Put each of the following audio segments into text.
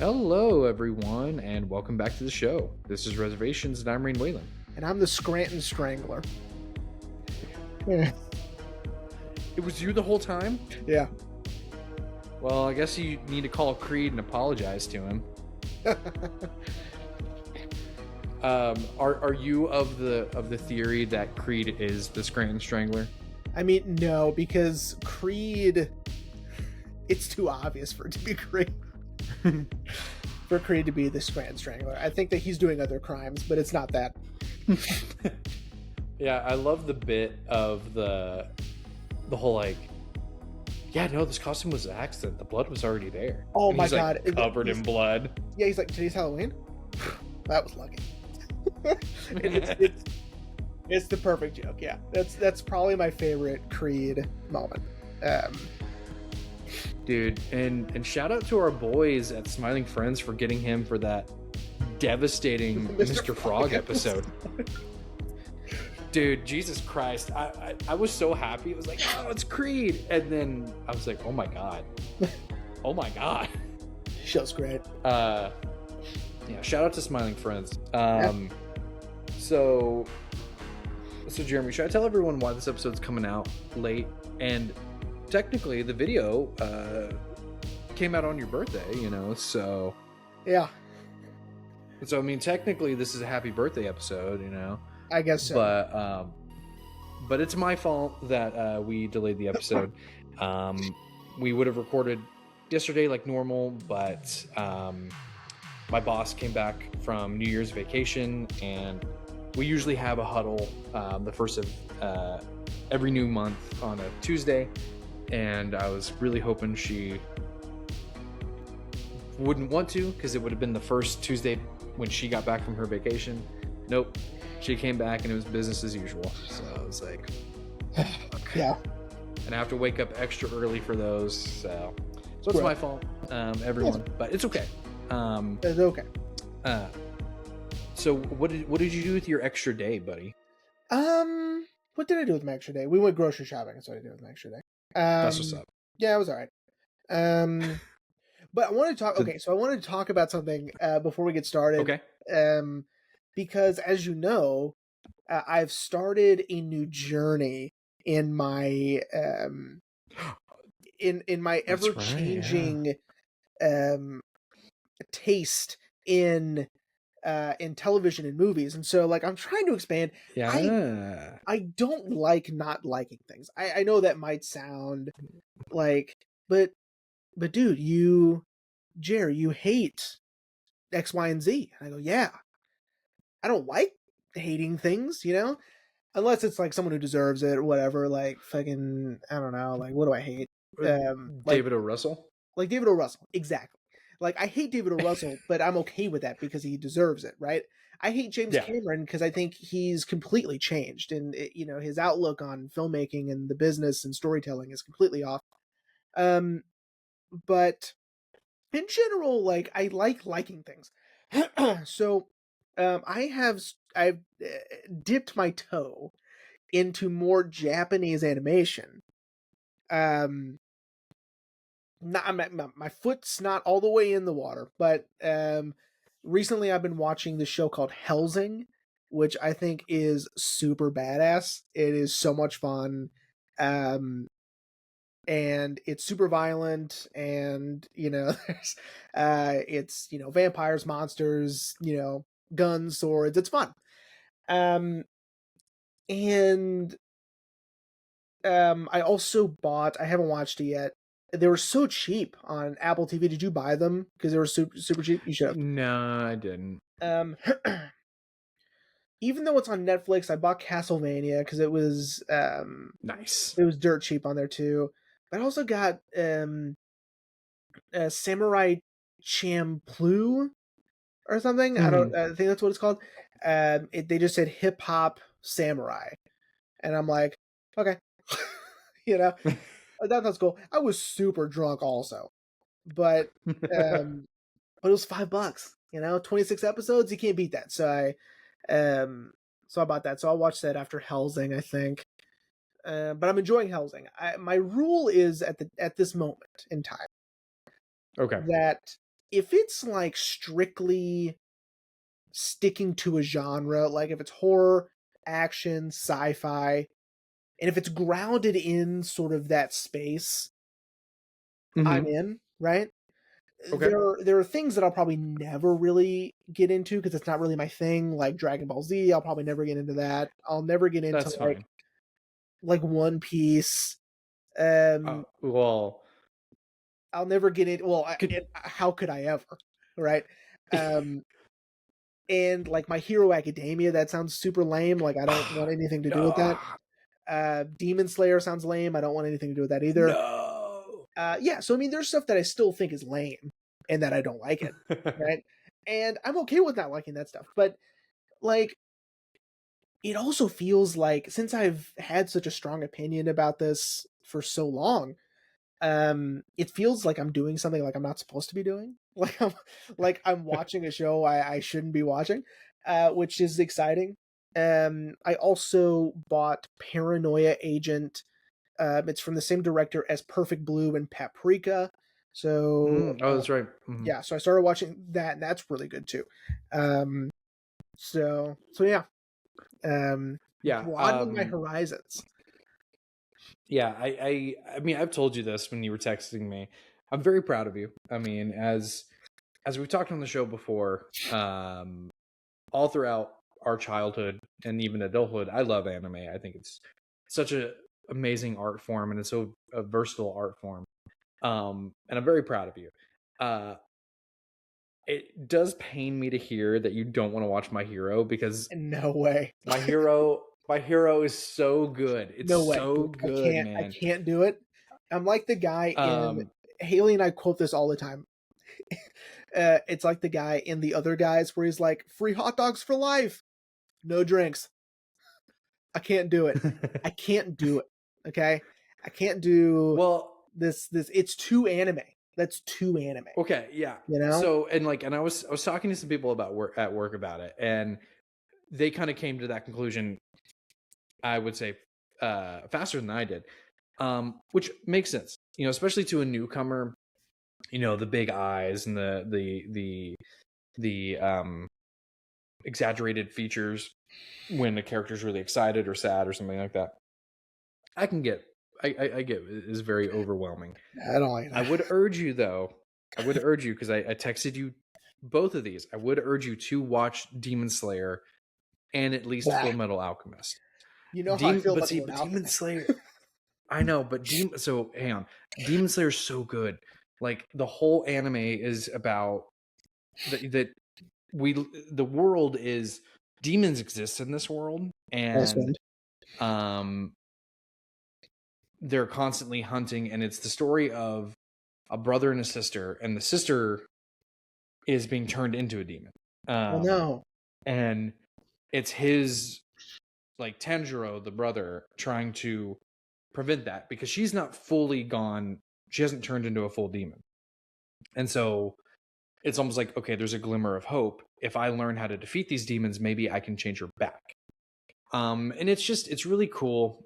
Hello, everyone, and welcome back to the show. This is Reservations, and I'm Rain Whalen. And I'm the Scranton Strangler. Yeah. It was you the whole time? Yeah. Well, I guess you need to call Creed and apologize to him. Are you of the theory that Creed is the Scranton Strangler? I mean, no, because Creed, it's too obvious for it to be Creed. For Creed to be the Scranton Strangler. I think that he's doing other crimes, but it's not that. Yeah, I love the bit of the whole yeah, no, this costume was an accident. The blood was already there. Oh and my he's, God. covered in blood. Yeah, he's like, today's Halloween? That was lucky. It's the perfect joke, yeah. That's probably my favorite Creed moment. Dude, and shout out to our boys at Smiling Friends for getting him for that devastating Mr. Frog episode. Dude, Jesus Christ. I was so happy. It was like, oh, it's Creed. And then I was like, oh my God. Oh my God. Show's great. Yeah, shout out to Smiling Friends. So Jeremy, should I tell everyone why this episode's coming out late? And technically the video came out on your birthday, so yeah. So I mean, technically this is a happy birthday episode, I guess so. But it's my fault that we delayed the episode. We would have recorded yesterday like normal, but my boss came back from New Year's vacation, and we usually have a huddle the first of every new month on a Tuesday, and I was really hoping she wouldn't want to, because it would have been the first Tuesday when she got back from her vacation. Nope. She came back and it was business as usual. So I was like, yeah. And I have to wake up extra early for those. So it's my fault, everyone. But it's okay. It's okay. So what did you do with your extra day, buddy? What did I do with my extra day? We went grocery shopping. That's what I did with my extra day. That's what's up. Yeah, it was all right. But I wanted to talk. Okay, so I wanted to talk about something before we get started. Okay. Because as you know, I've started a new journey in my in my ever changing taste in television and movies, and so I'm trying to expand. Yeah. I don't like not liking things. I know that might sound but dude, Jerry, you hate X, Y, and Z. And I go, yeah. I don't like hating things, unless it's someone who deserves it or whatever. Fucking, I don't know. What do I hate? David O. Russell? Like David O. Russell, exactly. I hate David O. Russell, but I'm okay with that because he deserves it, right? I hate James Cameron because I think he's completely changed, and his outlook on filmmaking and the business and storytelling is completely off. But in general, I like liking things. So I've dipped my toe into more Japanese animation. My foot's not all the way in the water, but recently I've been watching this show called Hellsing, which I think is super badass. It is so much fun. And it's super violent, and there's it's vampires, monsters, guns, swords. It's fun. I also bought, I haven't watched it yet, they were so cheap on Apple TV. Did you buy them because they were super cheap? You should have. No, I didn't. Even though it's on Netflix, I bought Castlevania because it was nice. It was dirt cheap on there too. But I also got Samurai Champloo or something. Mm-hmm. I think that's what it's called. They just said Hip Hop Samurai, and I'm like, okay, that's cool. I was super drunk also, but it was $5. 26 episodes, you can't beat that. So I bought that. So I'll watch that after Hellsing, I think. But I'm enjoying Hellsing. My rule is at this moment in time, okay, that if it's like strictly sticking to a genre, like if it's horror, action, sci-fi, and if it's grounded in sort of that space, I'm Mm-hmm. in, right? Okay. There are things that I'll probably never really get into because it's not really my thing, like Dragon Ball Z. I'll probably never get into that. I'll never get into That's fine. like One Piece. Um, Well, I'll never get into. Well, could how could I ever, right? Um, and like My Hero Academia, that sounds super lame. Like I don't want anything to do with that. Ah, Demon Slayer sounds lame. I don't want anything to do with that either. no. Yeah, so I mean, there's stuff that I still think is lame and that I don't like it, right? And I'm okay with not liking that stuff, but like, it also feels like since I've had such a strong opinion about this for so long, it feels like I'm doing something like I'm not supposed to be doing. Like I'm watching a show I shouldn't be watching, which is exciting. I also bought Paranoia Agent. It's from the same director as Perfect Blue and Paprika. So Oh, that's right. Mhm. yeah, so I started watching that, and that's really good too. Um, so yeah, Yeah. broadening my horizons. Yeah. I mean, I've told you this when you were texting me. I'm very proud of you. I mean, as we've talked on the show before, all throughout our childhood and even adulthood, I love anime. I think it's such a amazing art form, and it's so a versatile art form. And I'm very proud of you. Uh, it does pain me to hear that you don't want to watch My Hero, because No way. My Hero is so good. It's No way. so I good, can't. I man. can't do it. I'm like the guy in Um, Haley and I quote this all the time. It's like the guy in The Other Guys where he's like, "Free hot dogs for life, no drinks." I can't do it. I can't do it. Okay, I can't do well, this. It's too anime. That's too anime. okay, yeah. You know? So and I was talking to some people about work about it, and they kind of came to that conclusion, I would say, faster than I did, which makes sense. Especially to a newcomer. The big eyes and the exaggerated features when a character's really excited or sad or something like that. I can get, I get it is very overwhelming. I don't like I that. would urge you though. I would urge you, because I texted you both of these. I would urge you to watch Demon Slayer and at least Bah. Full Metal Alchemist. You know how I feel about the word But Demon alchemist. Slayer. I know, but so hang on. Demon Slayer is so good. Like the whole anime is about that the world is, demons exist in this world, Nice and one. um they're constantly hunting, and it's the story of a brother and a sister, and the sister is being turned into a demon. Oh no. And it's his, like, Tanjiro, the brother, trying to prevent that, because she's not fully gone. She hasn't turned into a full demon. And so it's almost like, okay, there's a glimmer of hope. If I learn how to defeat these demons, maybe I can change her back. And it's really cool.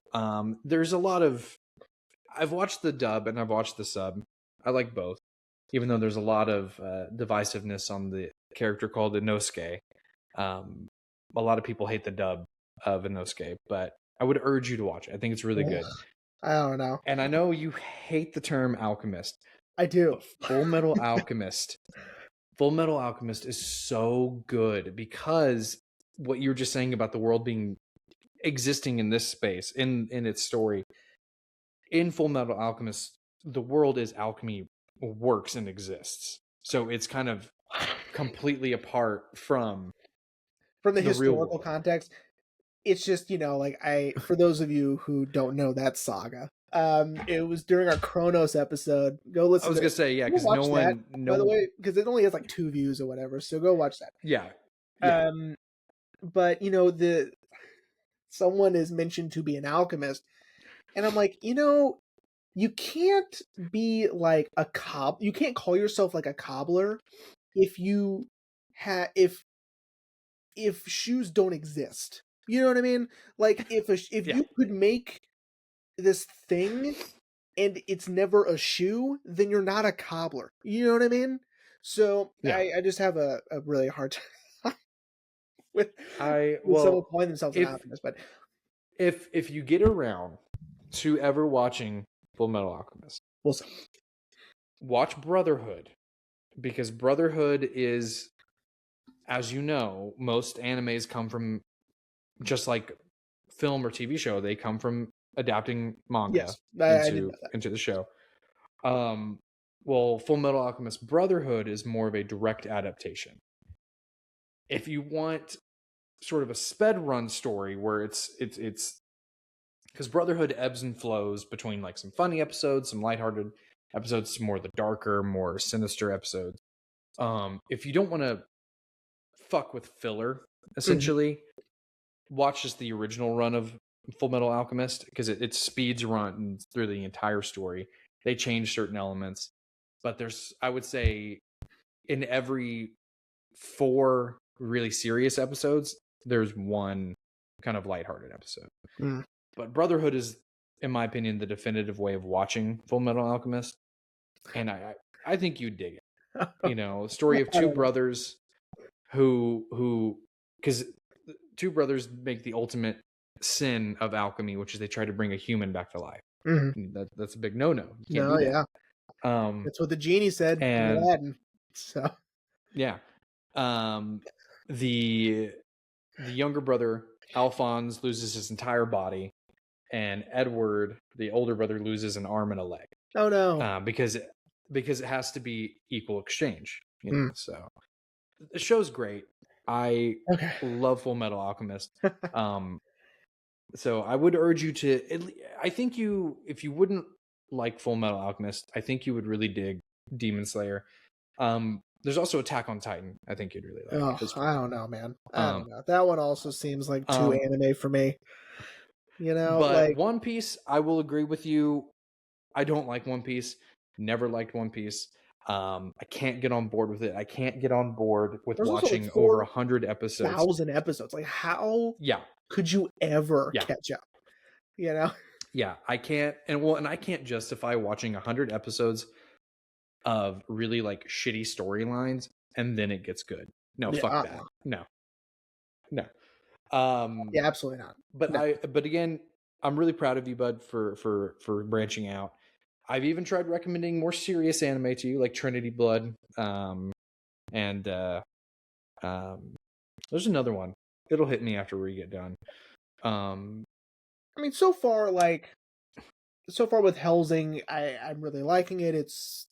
There's a lot of, I've watched the dub and I've watched the sub. I like both, even though there's a lot of divisiveness on the character called Inosuke. A lot of people hate the dub of Inosuke, but I would urge you to watch it. I think it's really good. I don't know. And I know you hate the term alchemist, I do. but Full Metal Alchemist is so good, because what you were just saying about the world being existing in this space, in its story, in Full Metal Alchemist, the world is alchemy works and exists. So it's kind of completely apart from From the the real historical world. context, it's just, like for those of you who don't know that saga, it was during our Chronos episode. Go I listen was to gonna say, yeah, go because watch that, by the no, way, because it only has like 2 views or whatever. So go watch that. yeah, yeah. But the someone is mentioned to be an alchemist, and I'm like, you can't be like you can't call yourself like a cobbler if you if shoes don't exist. You know what I mean? Like if Yeah. you could make this thing and it's never a shoe, then you're not a cobbler. You know what I mean? So Yeah. I just have a really hard time with with someone Well, calling themselves an alchemist, but if you get around to ever watching Full Metal Alchemist, we'll see. watch Brotherhood, because Brotherhood is, as you know, most animes come from, just like film or TV show, they come from adapting manga Yes, I didn't know that. into the show. Well, Full Metal Alchemist Brotherhood is more of a direct adaptation. If you want sort of a sped run story where it's because Brotherhood ebbs and flows between like some funny episodes, some lighthearted episodes, some more the darker, more sinister episodes. If you don't want to fuck with filler, Mhm. essentially, watch just the original run of Full Metal Alchemist, because it speeds run through the entire story. They change certain elements, but there's, I would say, in every 4 really serious episodes, there's one kind of lighthearted episode. Mm. But Brotherhood is, in my opinion, the definitive way of watching Full Metal Alchemist, and I think you'd dig it. You know, story of I two don't know. brothers who because two brothers make the ultimate sin of alchemy, which is they try to bring a human back to life. Mhm. That's a big no-no. You can't No, do that. yeah, that's what the genie said in And Aladdin. So yeah, the younger brother Alphonse loses his entire body, and Edward, the older brother, loses an arm and a leg, oh no. because it has to be equal exchange. You know, Mm. so the show's great. I Okay. love Full Metal Alchemist. So I would urge you to. I think if you wouldn't like Full Metal Alchemist, I think you would really dig Demon Slayer. There's also Attack on Titan. I think you'd really like Oh, as I well. don't know, man. I Um, don't know. That one also seems like too um, anime for me. You know, but like One Piece, I will agree with you. I don't like One Piece. Never liked One Piece. I can't get on board with it. I can't get on board with there's also like watching over 100 episodes. 4,000 episodes. Like, how Yeah, could you ever yeah, catch up? You know? yeah. I can't, and I can't justify watching 100 episodes of really like shitty storylines and then it gets good. No, Yeah, fuck that. No, no. Um, yeah, absolutely not. but No. but again, I'm really proud of you, bud, for branching out. I've even tried recommending more serious anime to you, like Trinity Blood. And there's another one. It'll hit me after we get done. I mean, so far with Helsing, I'm really liking it. It's,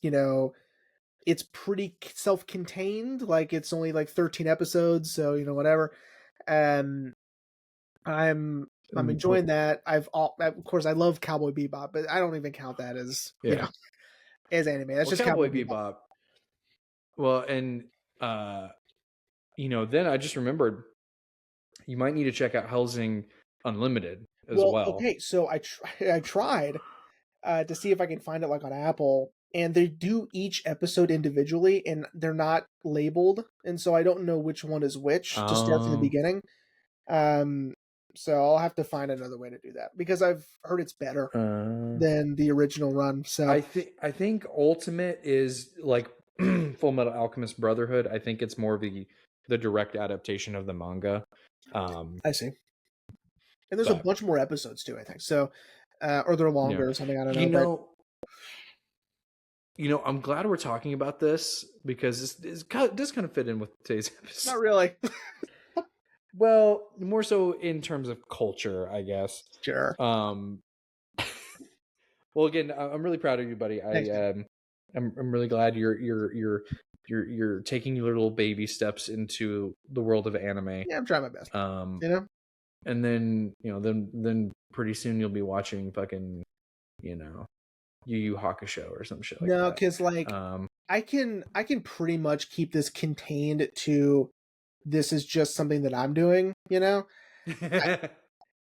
it's pretty self-contained. Like, it's only like 13 episodes, so whatever. Um, I'm enjoying that. Of course I love Cowboy Bebop, but I don't even count that as Yeah. as anime. That's Well, just Cowboy Cowboy Bebop. Bebop. Well, and then I just remembered you might need to check out Helsing Unlimited as Well, well. okay, so I tried to see if I can find it like on Apple, and they do each episode individually, and they're not labeled, and so I don't know which one is which to start from the beginning. So I'll have to find another way to do that because I've heard it's better than the original run. So I think Ultimate is like Full Metal Alchemist Brotherhood. I think it's more of the direct adaptation of the manga. I see. And there's a bunch more episodes too, I think. So, or they're longer or something. I don't know. I'm glad we're talking about this because this kind of fit in with today's episode. Not really. Well, more so in terms of culture, I guess. Sure. Well, again, I'm really proud of you, buddy. Thanks, I'm really glad you're taking your little baby steps into the world of anime. Yeah, I'm trying my best. And then then pretty soon you'll be watching fucking Yu Yu Hakusho or some shit like that. No, because like I can pretty much keep this contained to this is just something that I'm doing,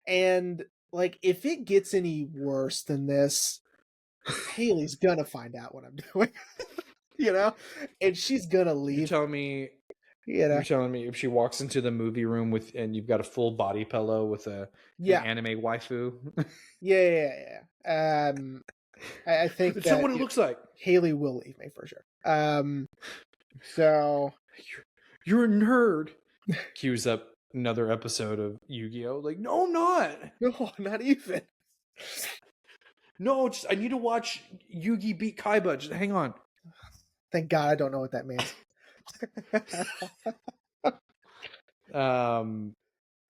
and like if it gets any worse than this, Haley's gonna find out what I'm doing, and she's gonna leave. You're telling me if she walks into the movie room and you've got a full body pillow with an anime waifu? Yeah. I think it's not what it looks like. Haley will leave me for sure. So You're a nerd. Cues up another episode of Yu-Gi-Oh! Like, no, I'm not. no, not even. No, I need to watch Yugi beat Kaiba. Just hang on. Thank God I don't know what that means. Um,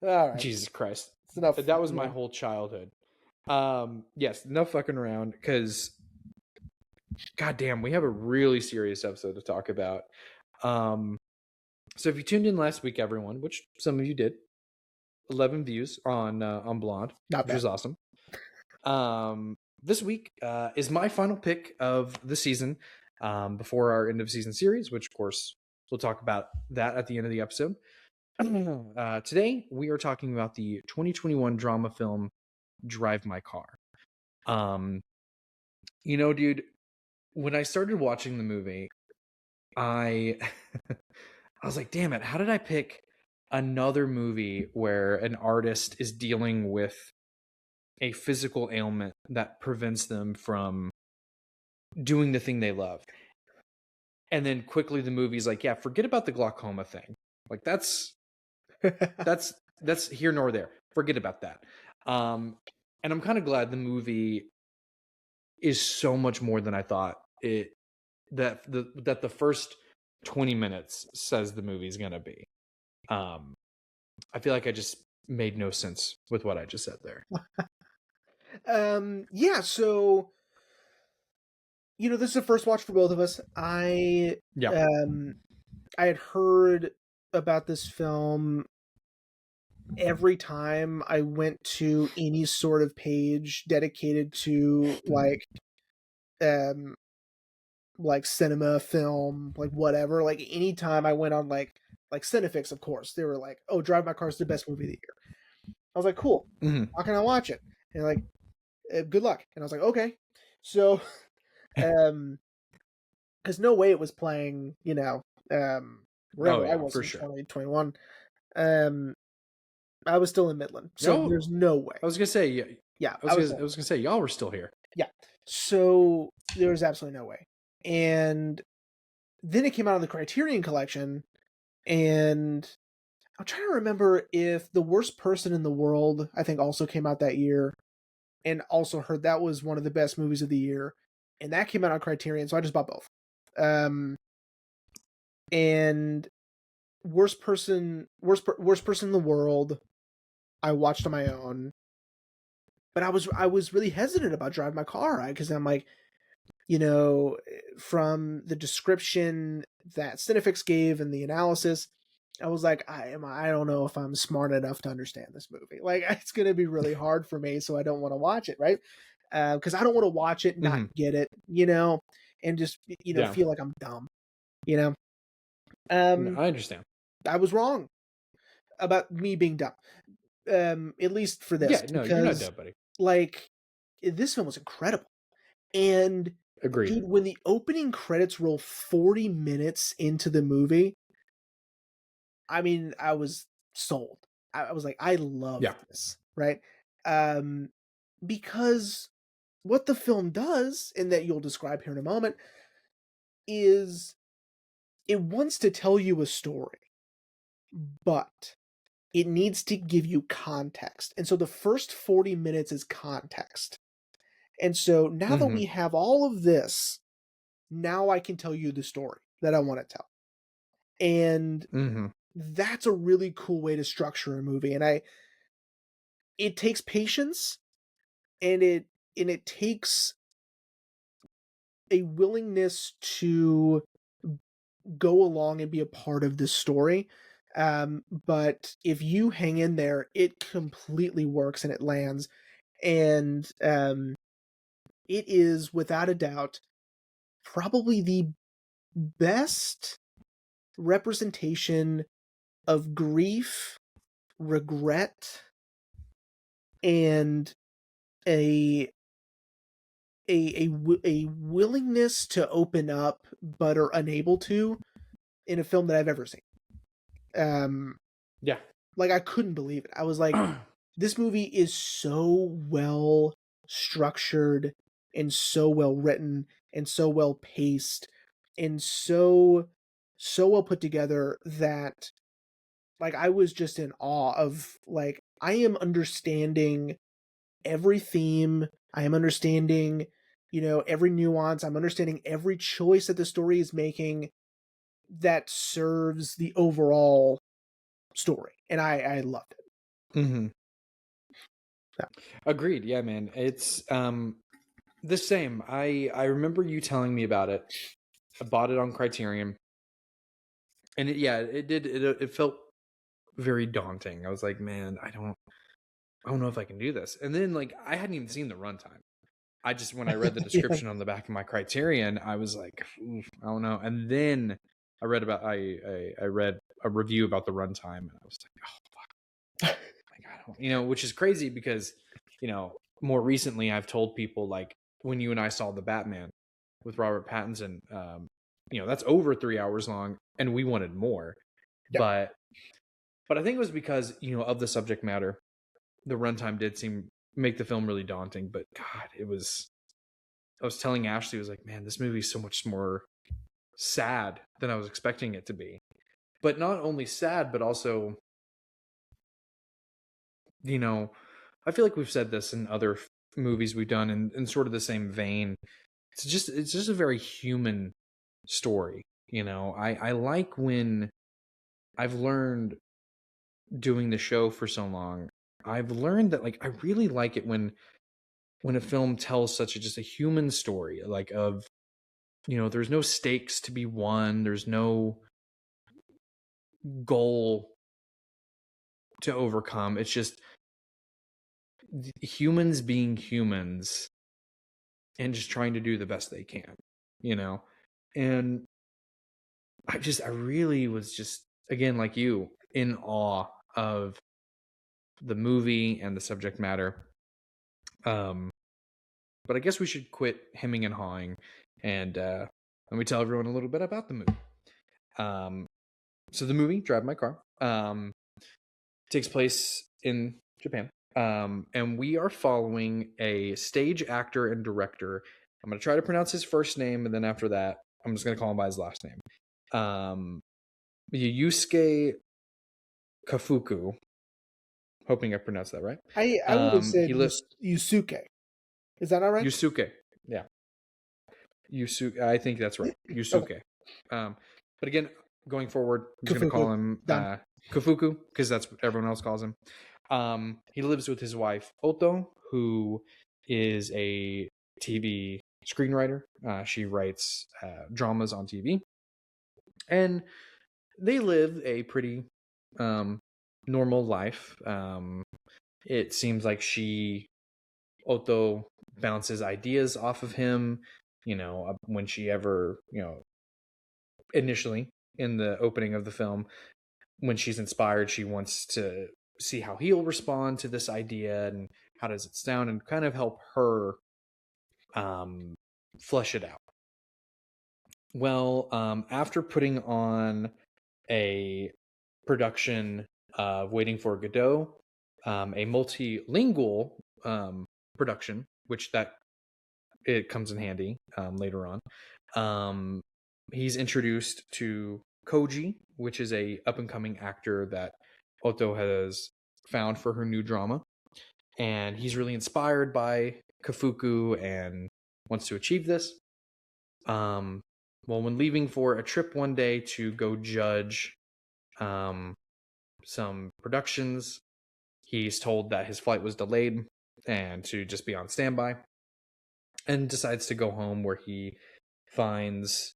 All right. Jesus Christ. It's enough. That was my whole childhood. Yes, enough fucking around, because goddamn, we have a really serious episode to talk about. So if you tuned in last week, everyone, which some of you did, 11 views on Blonde, Not which was bad. awesome. This week is my final pick of the season before our end of season series, which of course we'll talk about that at the end of the episode. Today we are talking about the 2021 drama film Drive My Car. Dude, when I started watching the movie, I I was like, damn it, how did I pick another movie where an artist is dealing with a physical ailment that prevents them from doing the thing they love? And then quickly the movie's like, yeah, forget about the glaucoma thing. Like that's here nor there. Forget about that. And I'm kind of glad the movie is so much more than I thought that the first 20 minutes says the movie's gonna be. I feel like I just made no sense with what I just said there. Yeah, so this is the first watch for both of us. I had heard about this film every time I went to any sort of page dedicated to like cinema, film, like whatever. Like anytime I went on like Cinefix, of course, they were like, "Oh, Drive My Car is the best movie of the year." I was like, "Cool, how can I watch it?" And like, "Good luck." And I was like, "Okay." So, because no way it was playing, wherever I was for in sure. 2021. I was still in Midland, so No, there's no way. I was gonna say, Yeah, I was gonna say y'all were still here. Yeah, so there was absolutely no way. And then it came out of the Criterion Collection, and I'm trying to remember if The Worst Person in the World, I think, also came out that year, and also heard that was one of the best movies of the year, and that came out on Criterion, so I just bought both. And Worst Person in the World, I watched on my own, but I was really hesitant about Drive My Car, right? Because I'm like, from the description that Cinefix gave and the analysis, I was like, I don't know if I'm smart enough to understand this movie. Like, it's going to be really hard for me, so I don't want to watch it, right? Because I don't want to watch it, not get it, and just feel like I'm dumb, No, I understand. I was wrong about me being dumb, at least for this. Yeah, no, because, you're not dumb, buddy. Like, this film was incredible. And agreed, dude, when the opening credits roll 40 minutes into the movie, I mean, I was sold. I was like, I love this, right? Because what the film does, and that you'll describe here in a moment, is it wants to tell you a story, but it needs to give you context. And so the first 40 minutes is context. And so now that we have all of this, now I can tell you the story that I want to tell. And that's a really cool way to structure a movie. And it takes patience, and it takes a willingness to go along and be a part of this story. But if you hang in there, it completely works and it lands. And it is, without a doubt, probably the best representation of grief, regret, and a willingness to open up but are unable to in a film that I've ever seen. Like, I couldn't believe it. I was like, this movie is so well structured and so well written and so well paced and so so well put together that like I was just in awe of like I am understanding every theme. I am understanding, every nuance. I'm understanding every choice that the story is making that serves the overall story. And I loved it. Mm-hmm. Yeah. Agreed. Yeah, man. It's the same. I remember you telling me about it. I bought it on Criterion, and it did. It felt very daunting. I was like, man, I don't know if I can do this. And then like I hadn't even seen the runtime. I just when I read the Yeah. description on the back of my Criterion, I was like, I don't know. And then I read a review about the runtime, and I was like, oh fuck, like I don't, which is crazy because more recently I've told people like when you and I saw the Batman with Robert Pattinson, that's over 3 hours long, and we wanted more, Yep. but I think it was because of the subject matter. The runtime did make the film really daunting, but God, it was. I was telling Ashley, I was like, man, this movie is so much more sad than I was expecting it to be. But not only sad, but also, I feel like we've said this in other movies we've done in sort of the same vein. It's just a very human story. I like when I've learned doing the show for so long. I've learned that like I really like it when a film tells just a human story, like of there's no stakes to be won, there's no goal to overcome. It's just humans being humans and just trying to do the best they can, and I really was just, again, like you, in awe of the movie and the subject matter. But I guess we should quit hemming and hawing, and let me tell everyone a little bit about the movie. So the movie Drive My Car takes place in Japan, and we are following a stage actor and director. I'm going to try to pronounce his first name, and then after that I'm just going to call him by his last name. Ryûsuke Kafuku, hoping I pronounced that right. I would have said He lives Yusuke. Is that all right? Ryûsuke. Yeah, Yusuke. I think that's right. Okay. Yusuke. But again, going forward, I'm just going to Kafuku. call him Done. Kafuku because that's what everyone else calls him. He lives with his wife Oto, who is a TV screenwriter. She writes dramas on TV, and they live a pretty normal life. It seems like Oto bounces ideas off of him. When she ever, initially in the opening of the film, when she's inspired, she wants to see how he'll respond to this idea and how does it sound, and kind of help her flesh it out. Well, after putting on a production of Waiting for Godot, a multilingual production, which it comes in handy later on. He's introduced to Koji, which is a up and coming actor that Oto has found for her new drama, and he's really inspired by Kafuku and wants to achieve this. Well, when leaving for a trip one day to go judge some productions, he's told that his flight was delayed and to just be on standby, and decides to go home, where he finds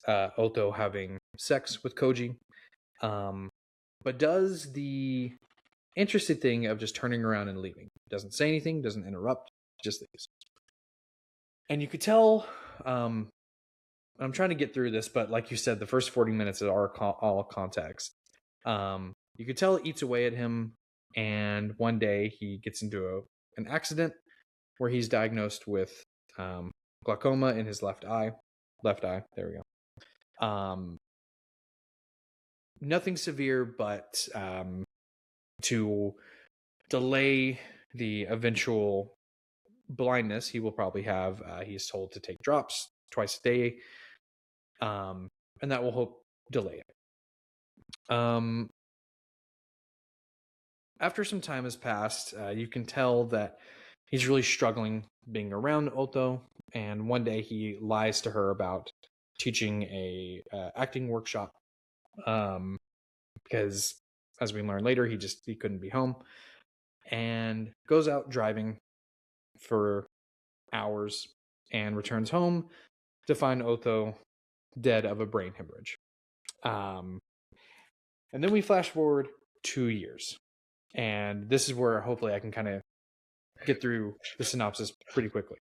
Oto having sex with Koji, but does the interesting thing of just turning around and leaving. Doesn't say anything, doesn't interrupt, just leaves. And you could tell, I'm trying to get through this, but like you said, the first 40 minutes are all context. You could tell it eats away at him, and one day he gets into an accident where he's diagnosed with glaucoma in his left eye. There we go. Nothing severe, but to delay the eventual blindness he will probably have, he's told to take drops twice a day, and that will delay it. After some time has passed, you can tell that he's really struggling being around Otto, and one day he lies to her about teaching a acting workshop, because as we learn later, he couldn't be home, and goes out driving for hours and returns home to find Otto dead of a brain hemorrhage. And then we flash forward 2 years. And this is where hopefully I can kind of get through the synopsis pretty quickly.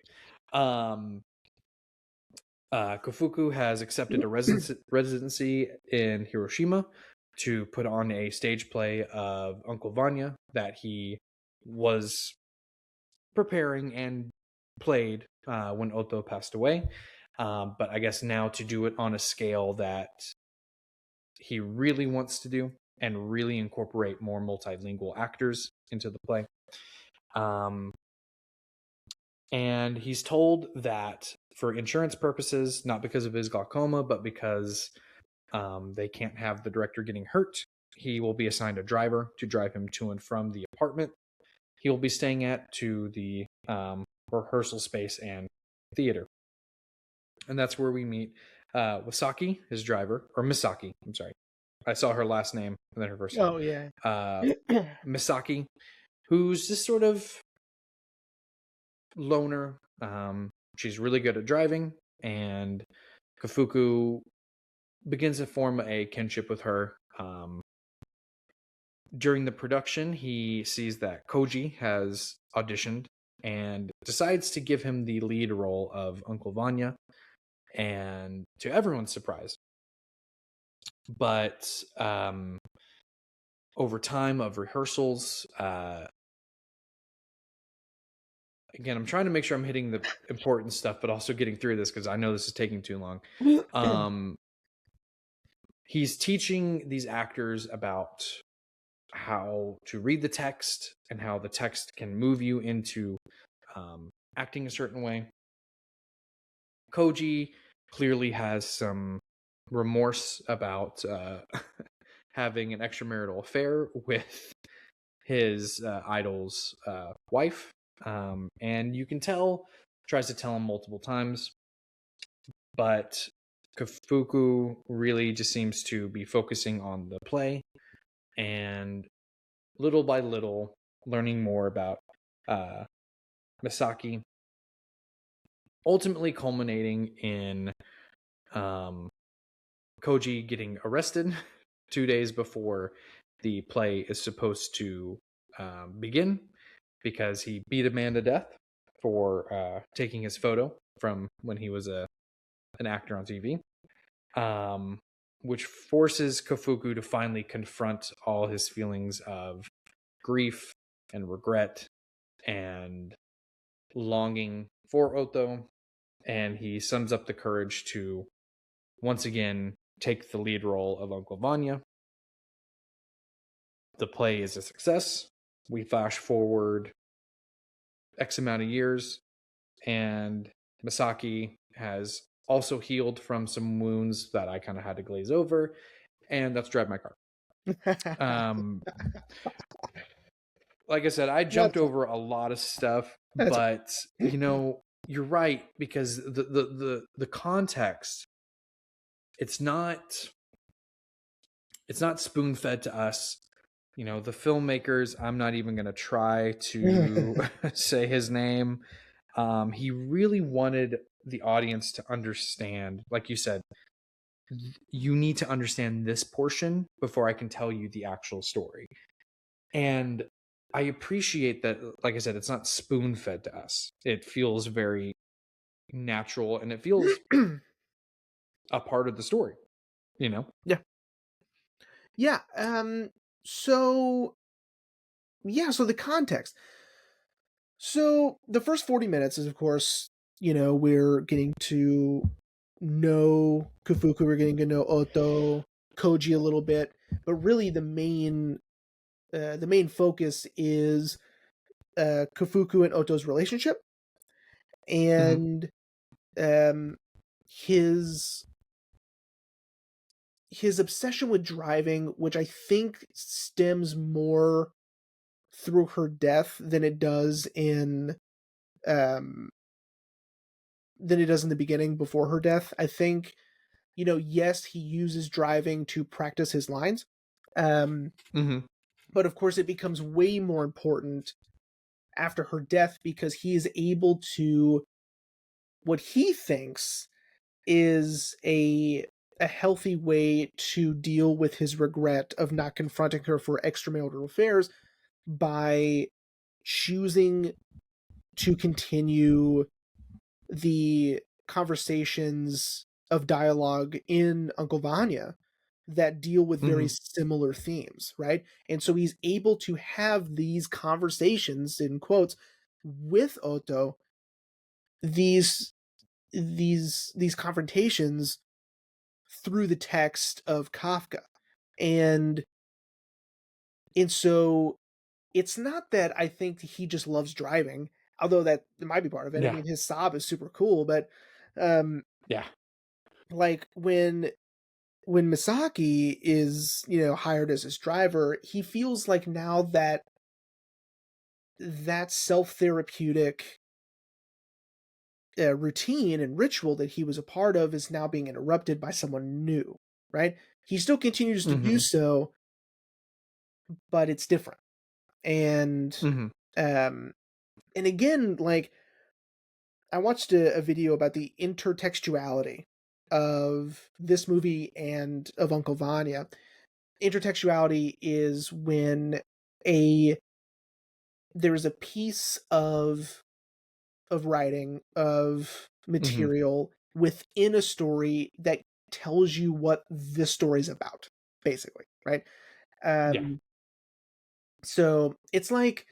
Kofuku has accepted a residency in Hiroshima to put on a stage play of Uncle Vanya that he was preparing and played when Otto passed away. But I guess now to do it on a scale that he really wants to do and really incorporate more multilingual actors into the play. And he's told that for insurance purposes, not because of his glaucoma, but because they can't have the director getting hurt, he will be assigned a driver to drive him to and from the apartment he will be staying at to the rehearsal space and theater. And that's where we meet Wasaki, his driver, or Misaki, I'm sorry. I saw her last name and then her first name. Oh, yeah. Misaki, who's this sort of loner. She's really good at driving, and Kofuku begins to form a kinship with her. During the production, he sees that Koji has auditioned and decides to give him the lead role of Uncle Vanya, and to everyone's surprise. But over time of rehearsals, again, I'm trying to make sure I'm hitting the important stuff, but also getting through this because I know this is taking too long. He's teaching these actors about how to read the text and how the text can move you into acting a certain way. Koji clearly has some remorse about having an extramarital affair with his idol's wife. And you can tell, tries to tell him multiple times, but Kofuku really just seems to be focusing on the play and little by little learning more about Misaki, ultimately culminating in Koji getting arrested 2 days before the play is supposed to begin because he beat a man to death for taking his photo from when he was an actor on TV, which forces Kofuku to finally confront all his feelings of grief and regret and longing for Otto, and he sums up the courage to once again take the lead role of Uncle Vanya. The play is a success. We flash forward X amount of years, and Misaki has also healed from some wounds that I kind of had to glaze over, and that's Drive My Car. Like I said, I jumped over a lot of stuff, but you know, you're right, because the context, it's not spoon-fed to us. You know, the filmmakers, I'm not even going to try to say his name. He really wanted the audience to understand, like you said, you need to understand this portion before I can tell you the actual story. And I appreciate that, like I said, it's not spoon-fed to us. It feels very natural, and it feels a part of the story, you know? Yeah. Yeah. So the context. So the first 40 minutes is, of course, we're getting to know Kufuku, we're getting to know Otto, Koji a little bit, but really the main focus is Kufuku and Otto's relationship and his his obsession with driving, which I think stems more through her death um than it does in the beginning before her death. I think, yes, he uses driving to practice his lines. Um, Mm-hmm. but of course, it becomes way more important after her death because he is able to, what he thinks is a healthy way to deal with his regret of not confronting her for extramarital affairs by choosing to continue the conversations of dialogue in Uncle Vanya that deal with very Mm-hmm. similar themes, right? And so he's able to have these conversations in quotes with Otto, these these confrontations through the text of Kafka. And so it's not that I think he just loves driving, although that might be part of it. I Yeah. mean, his Saab is super cool, but um Yeah. like when Misaki is, hired as his driver, he feels like now that that self-therapeutic routine and ritual that he was a part of is now being interrupted by someone new, right? He still continues to do Mm-hmm. so, but it's different. And Mm-hmm. um and again, like I watched a video about the intertextuality of this movie and of Uncle Vanya. Intertextuality is when a there is a piece of writing, of Mm-hmm. material within a story that tells you what this story's about, basically, right? Yeah. um so it's like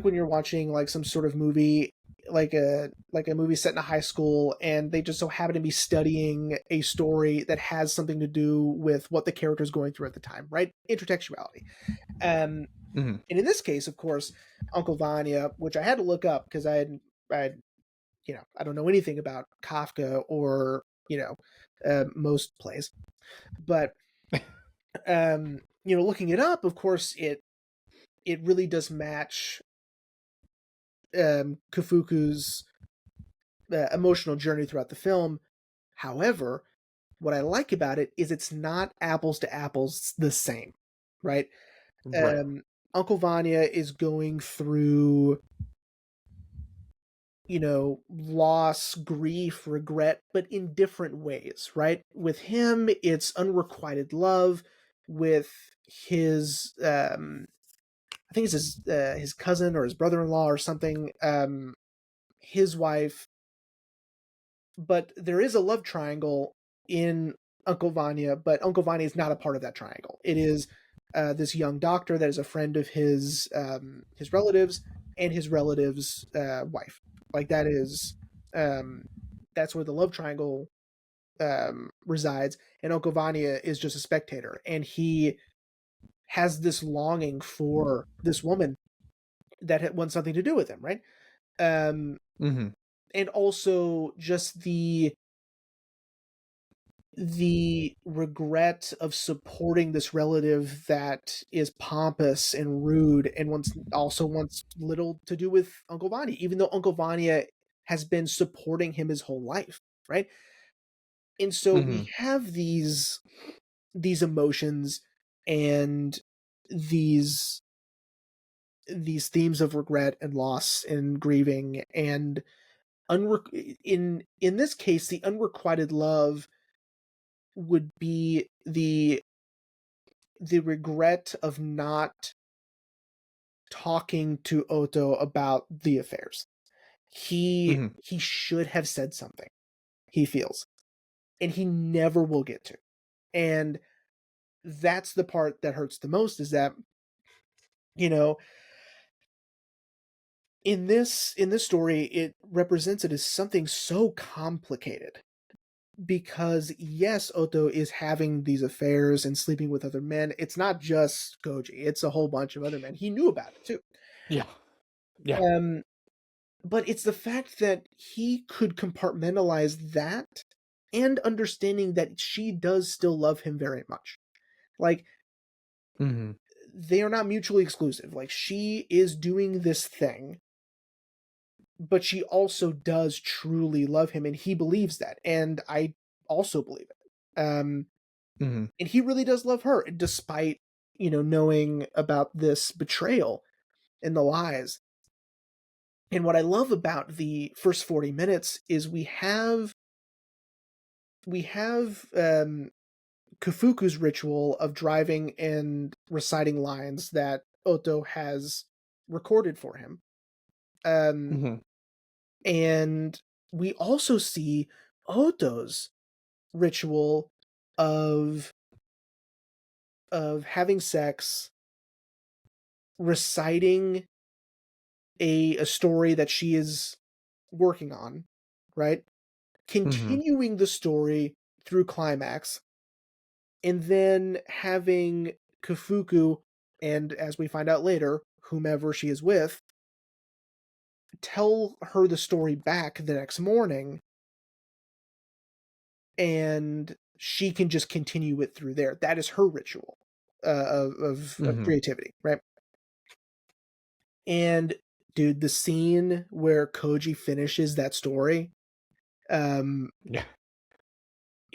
when you're watching like some sort of movie, like a movie set in a high school, and they just so happen to be studying a story that has something to do with what the character is going through at the time, right? Intertextuality. um Mm-hmm. and in this case, of course, Uncle Vanya, which I had to look up because I I don't know anything about Kafka or most plays, but looking it up, of course, it really does match Kafuku's emotional journey throughout the film. However, what I like about it is it's not apples to apples the same, right? Right. Um, Uncle Vanya is going through, loss, grief, regret, but in different ways, right? With him, it's unrequited love. With his, I think it's his cousin or his brother-in-law or something, his wife. But there is a love triangle in Uncle Vanya, but Uncle Vanya is not a part of that triangle. It is this young doctor that is a friend of his relatives and his relative's wife. Like um, that's where the love triangle resides, and Uncle Vanya is just a spectator, and he has this longing for this woman that wants something to do with him, right? Um, Mm-hmm. and also just the regret of supporting this relative that is pompous and rude and wants little to do with Uncle Vanya, even though Uncle Vanya has been supporting him his whole life, right? And so Mm-hmm. we have these emotions and these these themes of regret and loss and grieving and in this case, the unrequited love would be the regret of not talking to Otto about the affairs. Mm-hmm. He should have said something, he feels, and he never will get to. And that's the part that hurts the most, is that, you know, in this story, it represents it as something so complicated because yes, Otto is having these affairs and sleeping with other men. It's not just Koji, it's a whole bunch of other men. He knew about it too. Yeah. Yeah. Um, but it's the fact that he could compartmentalize that and understanding that she does still love him very much. Like, Mm-hmm. they are not mutually exclusive. Like, she is doing this thing, but she also does truly love him, and he believes that, and I also believe it. Mm-hmm. And he really does love her, despite knowing about this betrayal and the lies. And what I love about the first 40 minutes is we have Kafuku's ritual of driving and reciting lines that Oto has recorded for him. Um, Mm-hmm. and we also see Oto's ritual of having sex, reciting a story that she is working on, right? Mm-hmm. Continuing the story through climax, and then having Kafuku, and as we find out later, whomever she is with, tell her the story back the next morning, and she can just continue it through there. That is her ritual of Mm-hmm. creativity, right? And dude, the scene where Koji finishes that story, um, Yeah.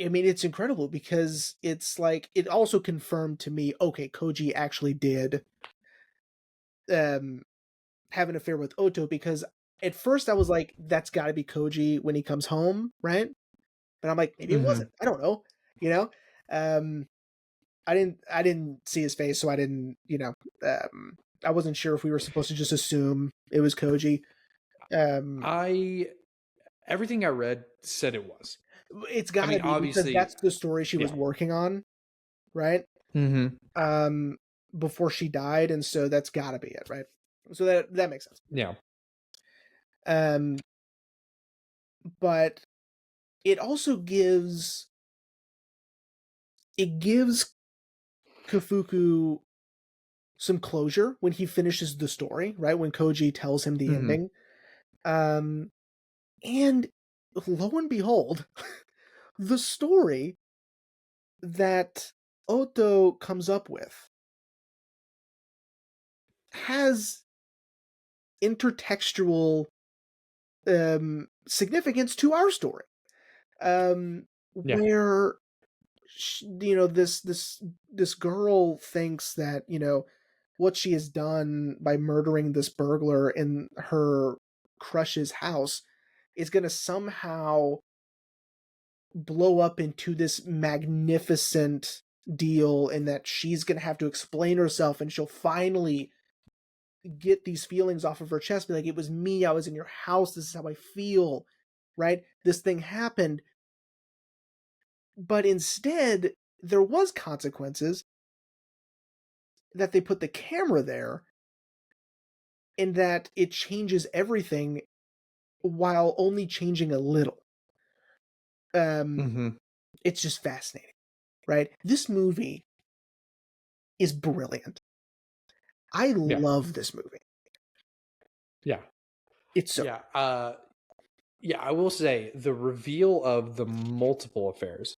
I mean, it's incredible because it's like it also confirmed to me, okay, Koji actually did um have an affair with Oto, because at first I was like, that's got to be Koji when he comes home, right? But I'm like, maybe it Mm-hmm. wasn't. I don't know, you know. Um, I didn't see his face, so I didn't, I wasn't sure if we were supposed to just assume it was Koji. Um, I Everything I read said it was. it's I got to mean, be because obviously, that's the story she was yeah. working on, right? Mm-hmm. Um, before she died, and so that's got to be it, right? So that makes sense. Yeah. Um, but it also gives Kafuku some closure when he finishes the story, right? When Koji tells him the Mm-hmm. ending. Um, and lo and behold, the story that Oto comes up with has intertextual significance to our story. Yeah. Where this girl thinks that what she has done by murdering this burglar in her crush's house is going to somehow blow up into this magnificent deal, and that she's going to have to explain herself, and she'll finally get these feelings off of her chest, be like, it was me, I was in your house, this is how I feel, right? This thing happened. But instead, there was consequences, that they put the camera there, and that it changes everything while only changing a little. Um, Mm-hmm. it's just fascinating, right? This movie is brilliant. I Yeah. love this movie. Yeah. It's so Yeah. Yeah. I will say the reveal of the multiple affairs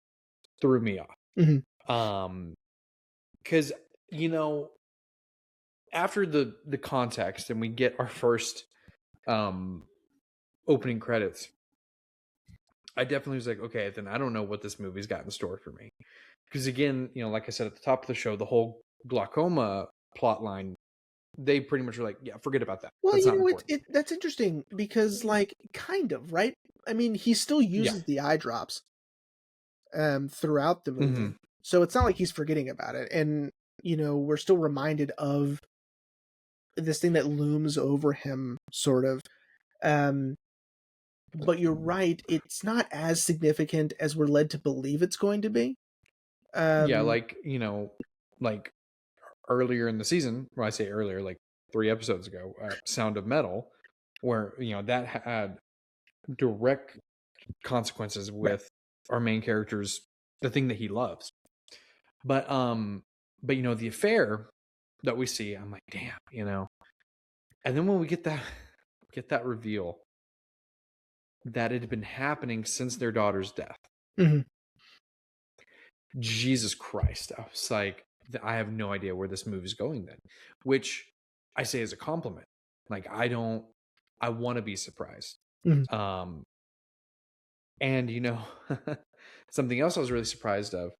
threw me off. good. Because you know, after the context and we get our first um opening credits, I definitely was like, okay, then I don't know what this movie's got in store for me. Because again, like I said at the top of the show, the whole glaucoma plot line, they pretty much were like, yeah, forget about that. Well, That's not it, important. it that's interesting because, like, kind of, right? I mean, he still Yeah. uses the eye drops throughout the Mm-hmm. movie, so it's not like he's forgetting about it. And we're still reminded of this thing that looms over him, sort of. Um, but you're right; it's not as significant as we're led to believe it's going to be. Yeah, Um, like, like earlier in the season, when I say earlier, like 3 episodes ago, Sound of Metal, where, that had direct consequences right. with our main character's the thing that he loves. But the affair that we see, I'm like, damn. And then when we get that reveal that it had been happening since their daughter's death. Mhm. Jesus Christ. I was like, I have no idea where this movie is going then, which I say as a compliment. Like, I want to be surprised. Mhm. Um, and something else I was really surprised of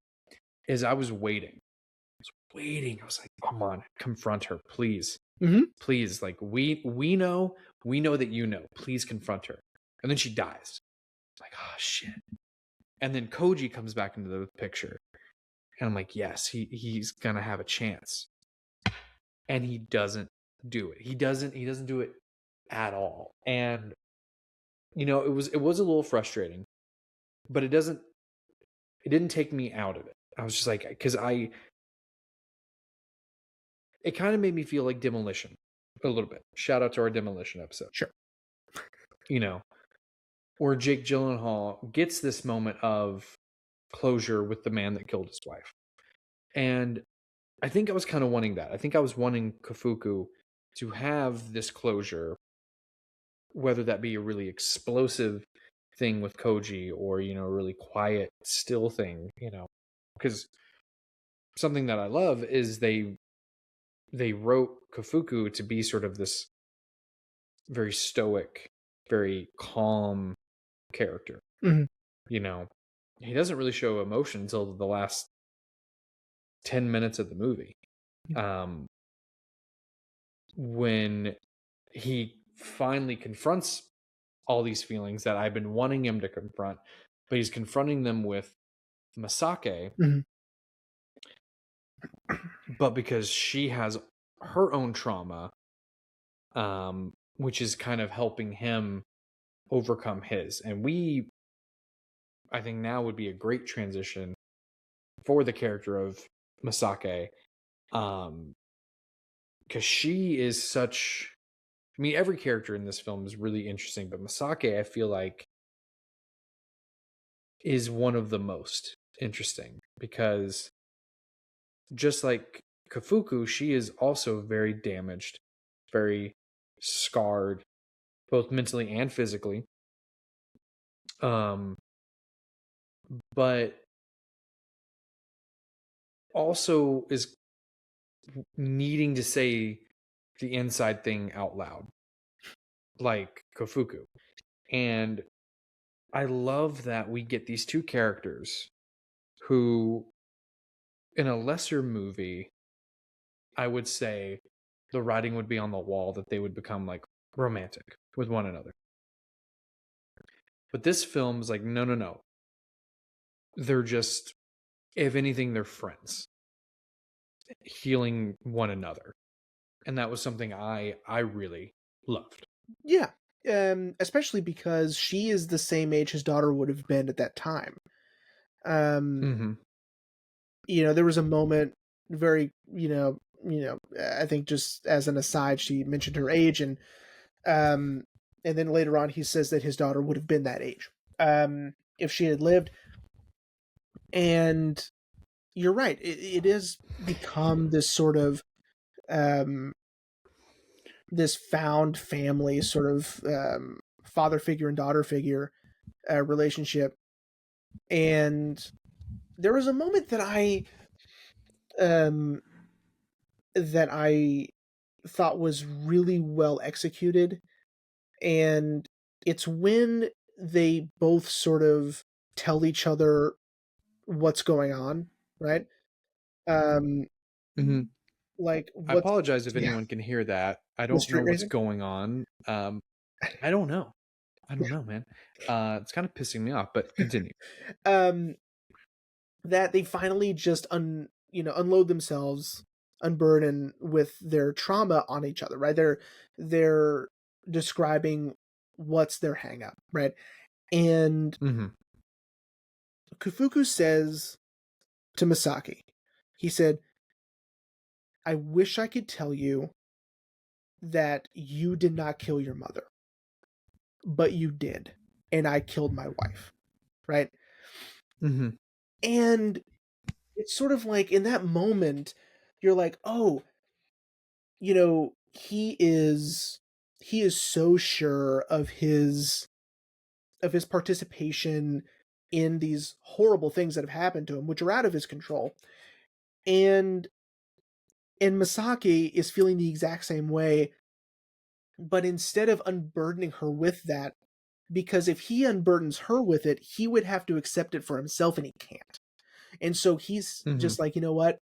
is I was waiting. I was waiting. I was like, come on, confront her, please. Mhm. Please. Like, we know that you know. Please confront her. And then she dies. Like, oh shit. And then Koji comes back into the picture. And I'm like, yes, he's gonna have a chance. And he doesn't do it. He doesn't do it at all. And it was a little frustrating, but it didn't take me out of it. I was just like, because it kind of made me feel like Demolition a little bit. Shout out to our Demolition episode. Sure. You know, where Jake Gyllenhaal gets this moment of closure with the man that killed his wife. And I think I was kind of wanting that. I think I was wanting Kafuku to have this closure, whether that be a really explosive thing with Koji or, a really quiet, still thing, because something that I love is they wrote Kafuku to be sort of this very stoic, very calm character. Mhm. You know, he doesn't really show emotion until the last 10 minutes of the movie. When he finally confronts all these feelings that I've been wanting him to confront, but he's confronting them with Masake, Mhm. but because she has her own trauma, which is kind of helping him overcome his. And I think now would be a great transition for the character of Masake, because she is such. I mean, every character in this film is really interesting, but Masake, I feel like, is one of the most interesting because just like Kafuku, she is also very damaged, very scarred, both mentally and physically. But also is needing to say the inside thing out loud, like Kafuku. And I love that we get these two characters who, in a lesser movie, I would say the writing would be on the wall that they would become like romantic with one another. But this film is like, no, no, no. They're just, if anything, they're friends, healing one another. And that was something I really loved. Yeah. Especially because she is the same age his daughter would have been at that time. Mm-hmm. There was a moment I think just as an aside, she mentioned her age, and then later on he says that his daughter would have been that age, if she had lived. And you're right. It has become this sort of, this found family sort of, father figure and daughter figure relationship. And there was a moment um, that I thought was really well executed, and it's when they both sort of tell each other what's going on, right? Um, Mm-hmm. like I what's apologize if yeah, anyone can hear that. I the don't know street what's racing. going on. I don't know. I don't know, man. It's kind of pissing me off, but continue. um, that they finally just unload themselves, unburden with their trauma on each other, right? They're describing what's their hang up, right? And Mm-hmm. Kufuku says to Masaki, he said, I wish I could tell you that you did not kill your mother, but you did, and I killed my wife, right? Mm-hmm. And it's sort of like in that moment, you're like, oh, he is so sure of his participation in these horrible things that have happened to him, which are out of his control. And Misaki is feeling the exact same way, but instead of unburdening her with that, because if he unburdens her with it, he would have to accept it for himself, and he can't. And so he's Mm-hmm. just like, you know what?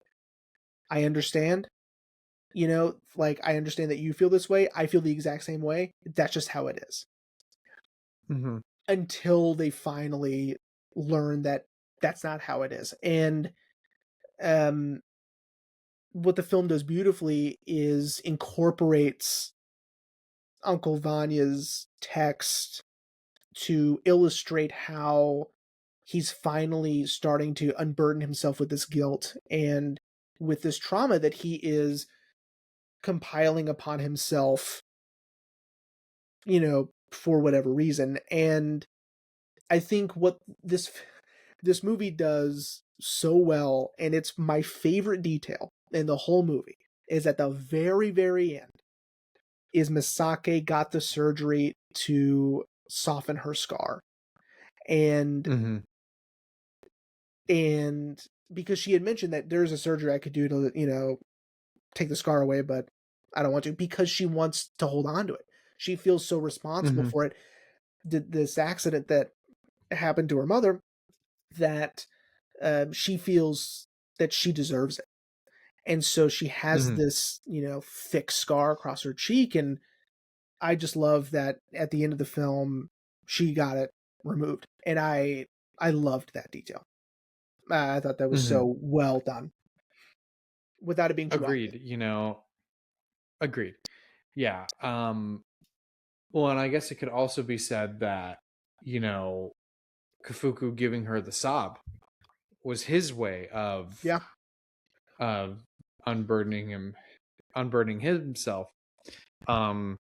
I understand. Like, I understand that you feel this way. I feel the exact same way. That's just how it is. Mm-hmm. Until they finally learn that that's not how it is. And um, what the film does beautifully is incorporates Uncle Vanya's text to illustrate how he's finally starting to unburden himself with this guilt and with this trauma that he is compiling upon himself, for whatever reason. And I think what this movie does so well, and it's my favorite detail in the whole movie, is at the very, very end, is Misake got the surgery to soften her scar. And Mm-hmm. and because she had mentioned that there's a surgery I could do to, take the scar away, but I don't want to, because she wants to hold on to it. She feels so responsible Mm-hmm. for it. This accident that happened to her mother, that she feels that she deserves it. And so she has Mm-hmm. this, thick scar across her cheek. And I just love that at the end of the film, she got it removed. And I loved that detail. I thought that was Mm-hmm. so well done without it being too obvious. Agreed. Agreed. Yeah. Well, and I guess it could also be said that, you know, Kafuku giving her the sob was his way Yeah. of unburdening himself. Um,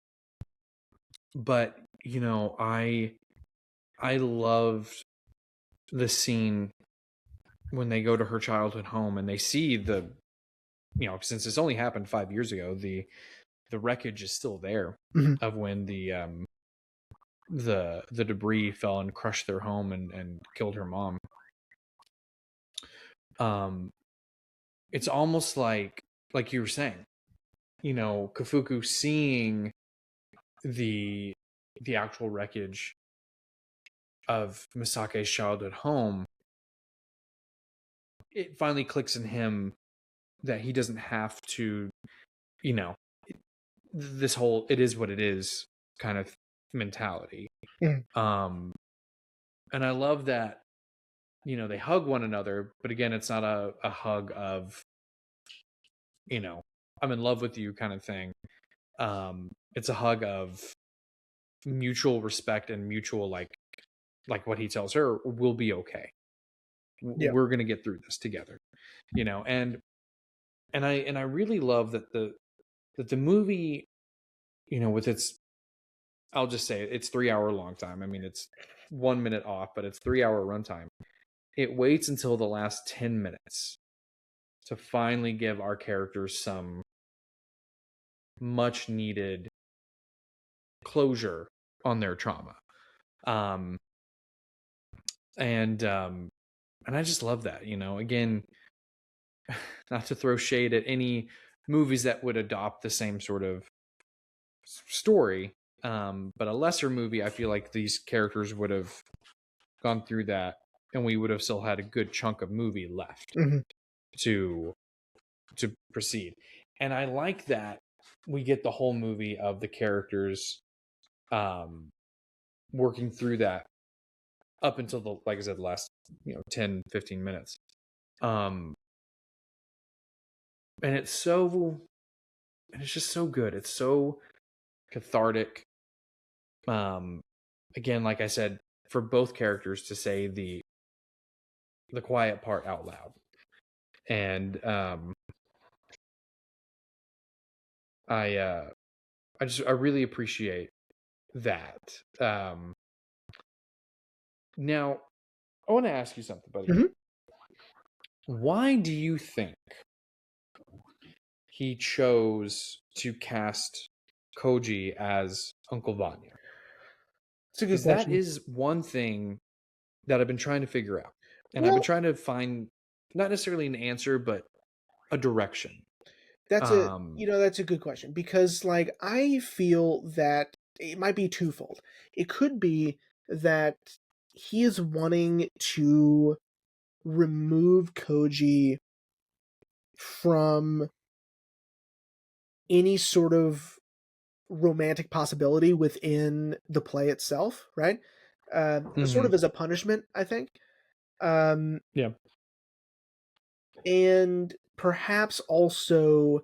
but I loved the scene when they go to her childhood home and they see since this only happened 5 years ago, the wreckage is still there Mhm. of when the debris fell and crushed their home and killed her mom. Um, it's almost like you were saying, Kafuku seeing the the actual wreckage of Misake's childhood home, it finally clicks in him that he doesn't have to, you know, this whole "it is what it is" kind of mentality. Mhm. Um, and I love that, they hug one another, but again, it's not a hug of, I'm in love with you kind of thing. It's a hug of mutual respect and mutual, like what he tells her, we'll be okay. Yeah. We're gonna get through this together, and I really love that the movie, with its, I'll just say it's 3 hour long time. I mean, it's 1 minute off, but it's 3 hour runtime. It waits until the last 10 minutes to finally give our characters some much needed closure on their trauma. Um, and I just love that, again, not to throw shade at any movies that would adopt the same sort of story, but a lesser movie, I feel like these characters would have gone through that, and we would have still had a good chunk of movie left Mhm. to proceed. And I like that we get the whole movie of the characters working through that up until like I said, the last 10-15 minutes. um and it's just so good. It's so cathartic. um Again, like I said, for both characters to say the quiet part out loud. And I really appreciate that. Now I want to ask you something, buddy. Mhm. Why do you think he chose to cast Koji as Uncle Vanya? It's a good Because that question. is one thing that I've been trying to figure out. And I've been Well, trying to find not necessarily an answer, but a direction. that's a Um, that's a good question because like I feel that it might be twofold. It could be that he is wanting to remove Koji from any sort of romantic possibility within the play itself, right? Sort mhm. of as a punishment, I think. Um, Yeah. and perhaps also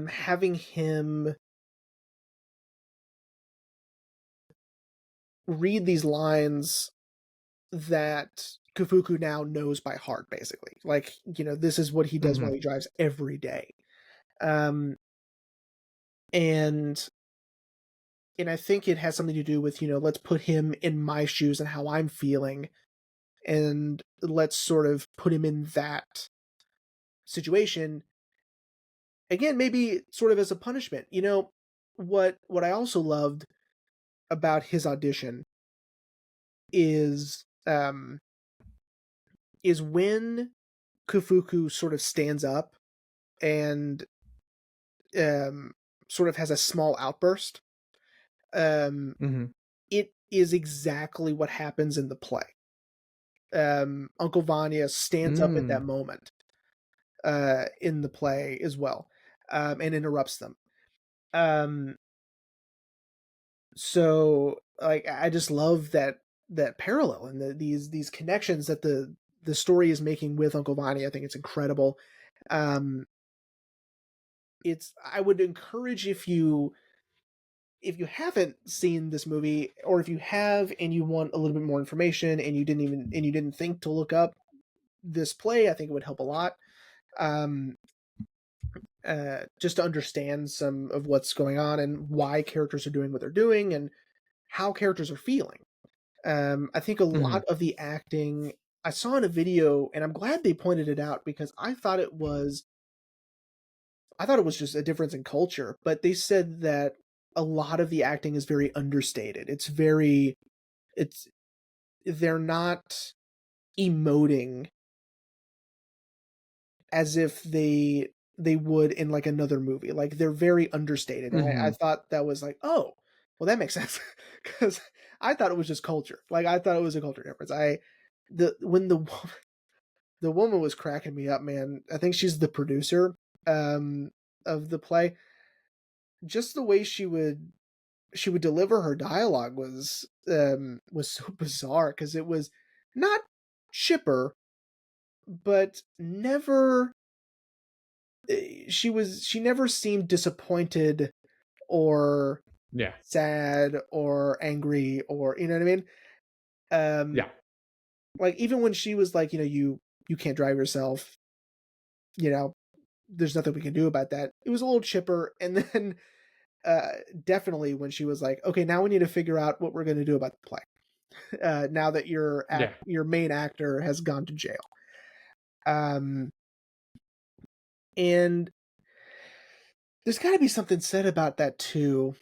having him read these lines that Kufuku now knows by heart, basically. Like, this is what he does while Mhm. he drives every day. Um, and and I think it has something to do with, let's put him in my shoes and how I'm feeling, and let's sort of put him in that situation. Again, maybe sort of as a punishment. What I also loved about his audition is when Kufuku sort of stands up and um, sort of has a small outburst. Um, Mhm. it is exactly what happens in the play. Uncle Vanya stands up at that Mm. moment in the play as well, and interrupts them. Um, so like I just love that parallel and these connections that the story is making with Uncle Vanya. I think it's incredible. Um, it's I would encourage if you haven't seen this movie, or if you have and you want a little bit more information and you didn't think to look up this play, I think it would help a lot. Um, just to understand some of what's going on and why characters are doing what they're doing and how characters are feeling. I think a lot Mhm. of the acting I saw in a video, and I'm glad they pointed it out because I thought it was just a difference in culture, but they said that a lot of the acting is very understated. It's they're not emoting as if they would in like another movie. Like they're very understated. And I Mhm. thought that was like, oh, well that makes sense. Because I thought it was just culture. Like I thought it was a culture difference. When the woman was cracking me up, man. I think she's the producer um of the play. Just the way she would deliver her dialogue was so bizarre because it was not chipper, but never she never seemed disappointed or Yeah. sad or angry, or you know what I mean. Um, Yeah. like even when she was like, you can't drive yourself, you know, there's nothing we can do about that. It was a little chipper, and then uh, definitely when she was like, okay, now we need to figure out what we're going to do about the play. Now that Yeah. your main actor has gone to jail. Um, and there's got to be something said about that too.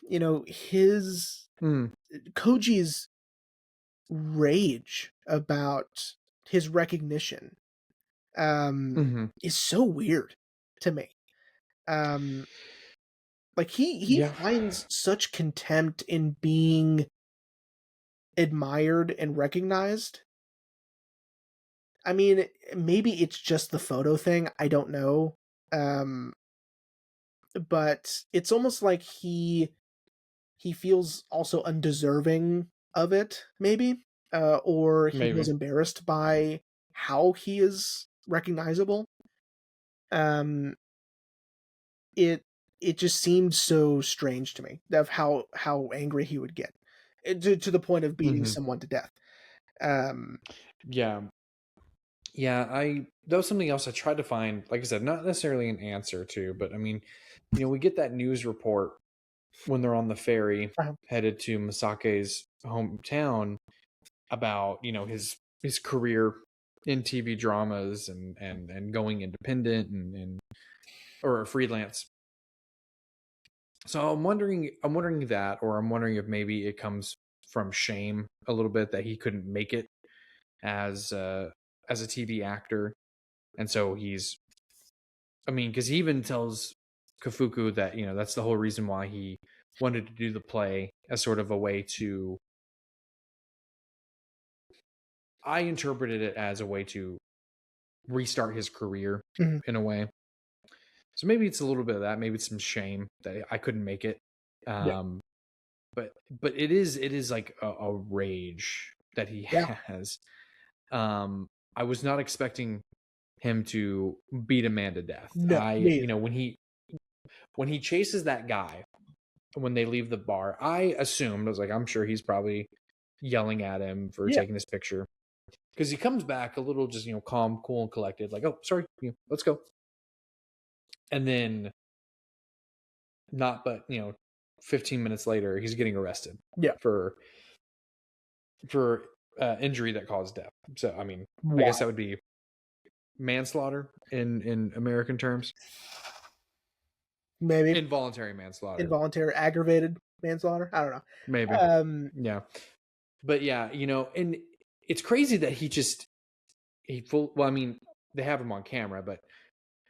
His Mm. Koji's rage about his recognition Mhm. is so weird to me. Um, like he Yeah. finds such contempt in being admired and recognized. I mean, maybe it's just the photo thing. I don't know. Um, but it's almost like he feels also undeserving of it, maybe, or he feels Maybe. embarrassed by how he is recognizable. Um, it it just seemed so strange to me of how angry he would get, to the point of beating Mhm. someone to death. Um, Yeah. Yeah, I that was something else I tried to find, like I said, not necessarily an answer to, but I mean, we get that news report when they're on the ferry uh, headed to Masake's hometown about, his career in TV dramas and going independent and or freelance. So I'm wondering that, or I'm wondering if maybe it comes from shame a little bit that he couldn't make it as a TV actor, and so he's, I mean, because he even tells Kafuku that that's the whole reason why he wanted to do the play, as sort of a way to. I interpreted it as a way to restart his career Mhm. in a way. So maybe it's a little bit of that. Maybe it's some shame that I couldn't make it. Yeah. But it is like a rage that he Yeah. has. I was not expecting him to beat a man to death. No, me either. When he chases that guy when they leave the bar, I assumed, I was like, I'm sure he's probably yelling at him for Yeah. taking this picture, because he comes back a little just calm, cool, and collected, like, oh, sorry, let's go. And then not but 15 minutes later he's getting arrested Yeah. for injury that caused death. So I mean, I Why? guess that would be manslaughter in American terms. Maybe Involuntary manslaughter. involuntary aggravated manslaughter. I don't know. Maybe. Yeah. But yeah, and it's crazy that well, I mean, they have him on camera, but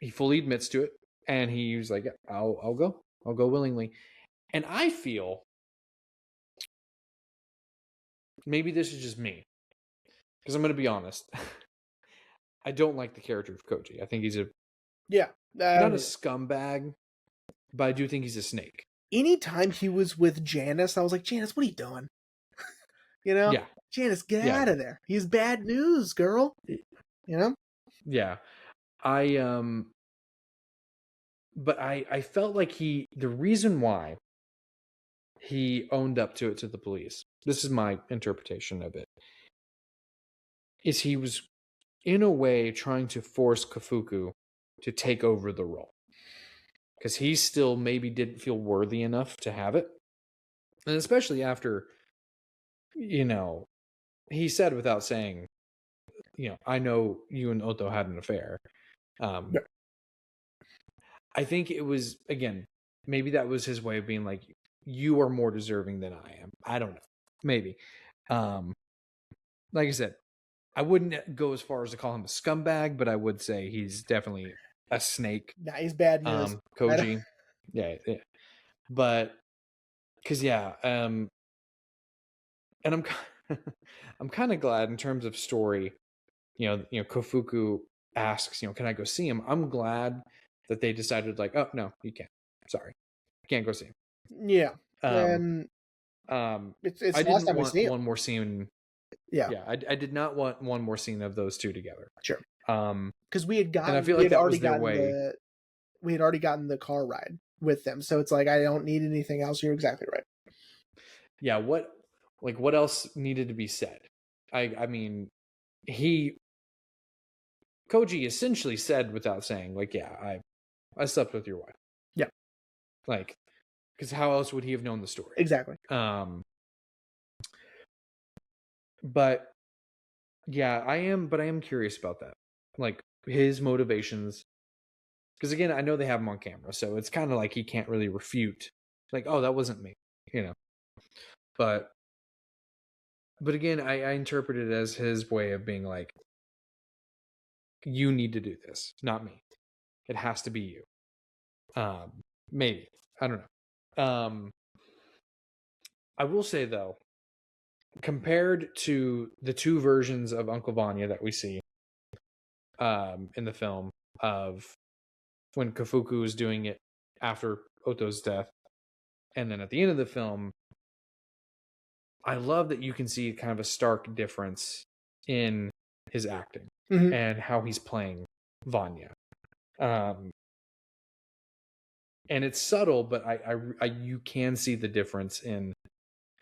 he fully admits to it, and he was like, I'll go willingly. And I feel, maybe this is just me, because I'm going to be honest, I don't like the character of Koji. I think he's Yeah. not a scumbag, but I do think he's a snake. Anytime he was with Janice, I was like, Janice, what are you doing? Yeah. Janice, get out of there. He's bad news, girl. Yeah. But I felt like the reason why he owned up to it to the police, this is my interpretation of it, is he was in a way trying to force Kafuku to take over the role, because he still maybe didn't feel worthy enough to have it. And especially after, he said without saying, I know you and Otto had an affair. I think it was, again, maybe that was his way of being like, you are more deserving than I am. I don't know. Maybe. Like I said, I wouldn't go as far as to call him a scumbag, but I would say he's definitely a snake. Nah, he's bad news. Koji. Yeah. But, because, and I'm I'm kind of glad in terms of story, Kofuku asks, can I go see him? I'm glad that they decided, like, oh no, you can't. Sorry, you can't go see him. Yeah. It's I didn't want one more scene. Yeah. I did not want one more scene of those two together. Sure. Because we had gotten, and I feel like that was their way. We had already gotten the car ride with them, so it's like, I don't need anything else. You're exactly right. Yeah. What else needed to be said? I mean, Koji essentially said without saying, like, yeah, I slept with your wife. Yeah. Like, because how else would he have known the story? Exactly. But yeah, I am curious about that. Like, his motivations. Because again, I know they have him on camera, so it's kind of like he can't really refute, like, oh, that wasn't me, But again, I interpret it as his way of being like, you need to do this, not me. It has to be you. Maybe. I don't know. I will say, though, compared to the two versions of Uncle Vanya that we see in the film, of when Kafuku is doing it after Otto's death, and then at the end of the film, I love that you can see kind of a stark difference in his acting and how he's playing Vanya. And it's subtle, but I you can see the difference in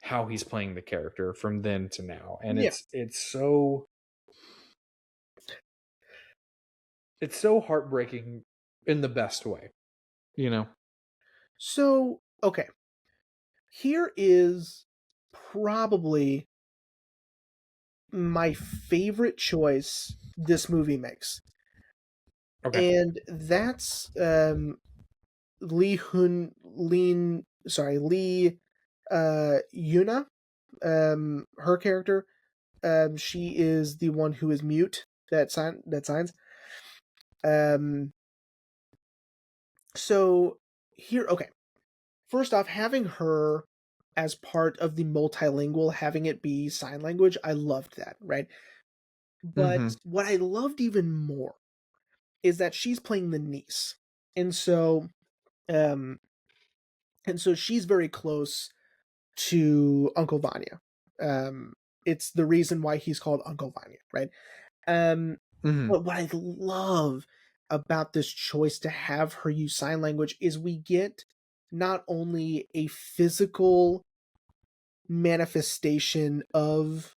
how he's playing the character from then to now. And it's so heartbreaking in the best way, So, okay. Here is probably my favorite choice this movie makes. Okay. And that's Lee Yuna. her character. She is the one who is mute that signs. Um, so here, okay. First off, having her as part of the multilingual, having it be sign language, I loved that, right? But Mm-hmm. what I loved even more is that she's playing the niece. And so um she's very close to Uncle Vanya. Um it's the reason why he's called Uncle Vanya, right? Um Mm-hmm. but what I love about this choice to have her use sign language is we get not only a physical manifestation of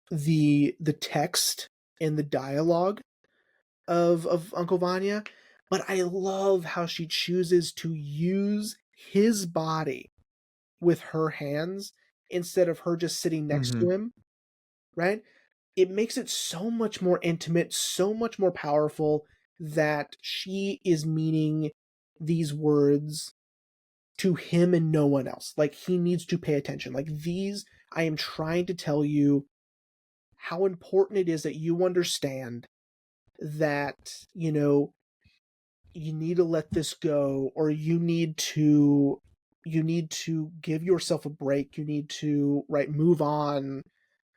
the text and the dialogue of Uncle Vanya, but I love how she chooses to use his body with her hands instead of her just sitting next Mm-hmm. to him, right? It makes it so much more intimate, so much more powerful that she is meaning these words to him and no one else. Like he needs to pay attention. Like these, I am trying to tell you how important it is that you understand that, you need to let this go, or you need to give yourself a break. You need to, right, move on.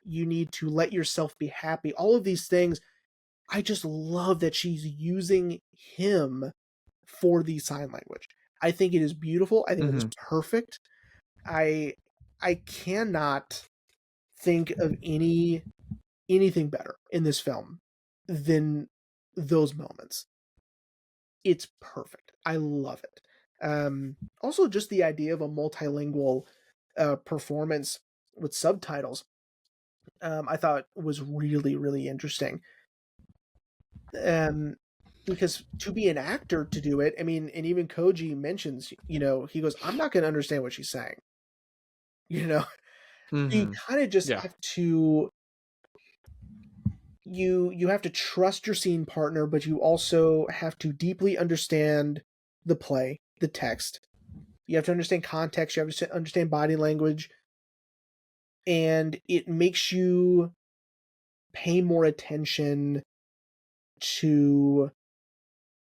You need to let yourself be happy. All of these things. I just love that she's using him for the sign language. I think it is beautiful. I think it is Mm-hmm. perfect. I cannot think of anything better in this film than those moments. It's perfect. I love it. Also, just the idea of a multilingual performance with subtitles, I thought was really, really interesting. Um, because to be an actor to do it, I mean, and even Koji mentions, he goes, "I'm not going to understand what she's saying." You know, you Mm-hmm. kind of just Yeah. have to you have to trust your scene partner, but you also have to deeply understand the play, the text. You have to understand context, you have to understand body language, and it makes you pay more attention to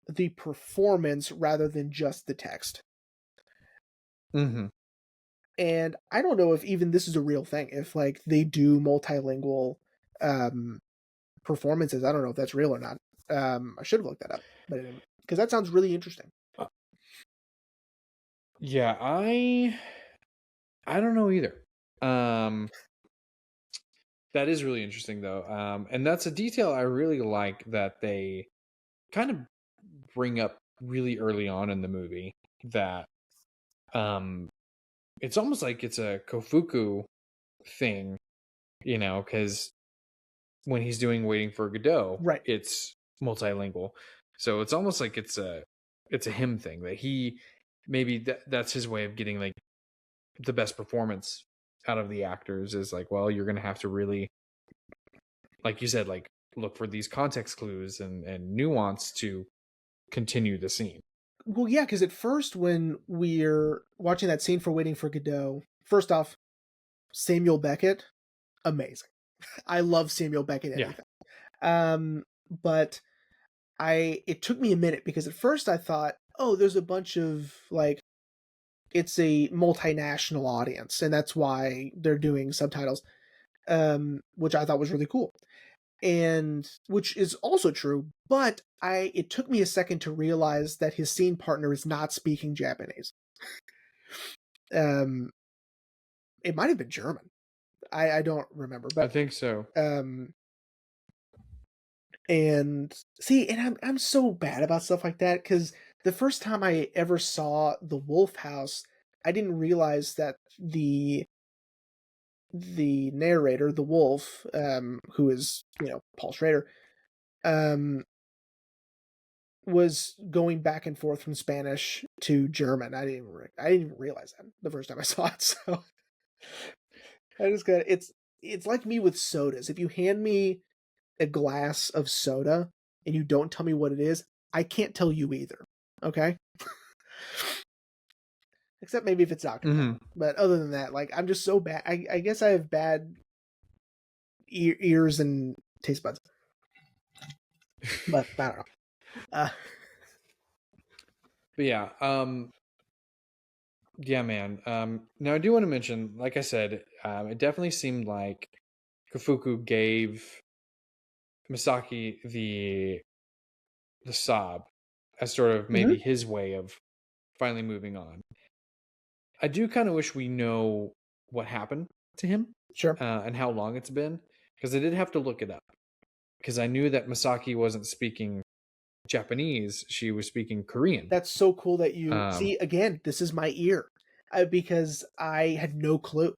the performance rather than just the text. Mm-hmm. And I don't know if even this is a real thing, if like they do multilingual um performances. I don't know if that's real or not. I should have looked that up, but because that sounds really interesting. Uh, yeah, I don't know either. Um, that is really interesting though. And that's a detail I really like that they kind of bring up really early on in the movie that um it's almost like it's a Kofuku thing, because when he's doing Waiting for Godot, Right. it's multilingual. So it's almost like it's a him thing that he maybe that's his way of getting like the best performance out of the actors is like, well, you're gonna have to really, like you said, like look for these context clues and nuance to continue the scene. Well, yeah, because at first when we're watching that scene for Waiting for Godot, first off, Samuel Beckett, amazing. I love Samuel Beckett Yeah. anything. But it took me a minute because at first I thought, oh, there's a bunch of like it's a multinational audience, and that's why they're doing subtitles, which I thought was really cool, and which is also true. But it took me a second to realize that his scene partner is not speaking Japanese. Um, it might have been German. I don't remember, I but think so. um, and see, and I'm so bad about stuff like that because the first time I ever saw The Wolf House, I didn't realize that the narrator, the wolf, who is Paul Schrader, um, was going back and forth from Spanish to German. I didn't even realize that the first time I saw it. So I just got it's like me with sodas. If you hand me a glass of soda and you don't tell me what it is, I can't tell you either. Okay? except maybe if it's Dr. Pepper. Mm-hmm. But other than that, like I'm just so bad. I guess I have bad ears and taste buds. But I don't know. But yeah, yeah, man. Now I do want to mention, like I said, it definitely seemed like Kafuku gave Misaki the sob as sort of maybe his way of finally moving on. I do kind of wish we know what happened to him, Sure. and how long it's been, because I did have to look it up, because I knew that Misaki wasn't speaking Japanese; she was speaking Korean. That's so cool that you see. Again, this is my ear, because I had no clue,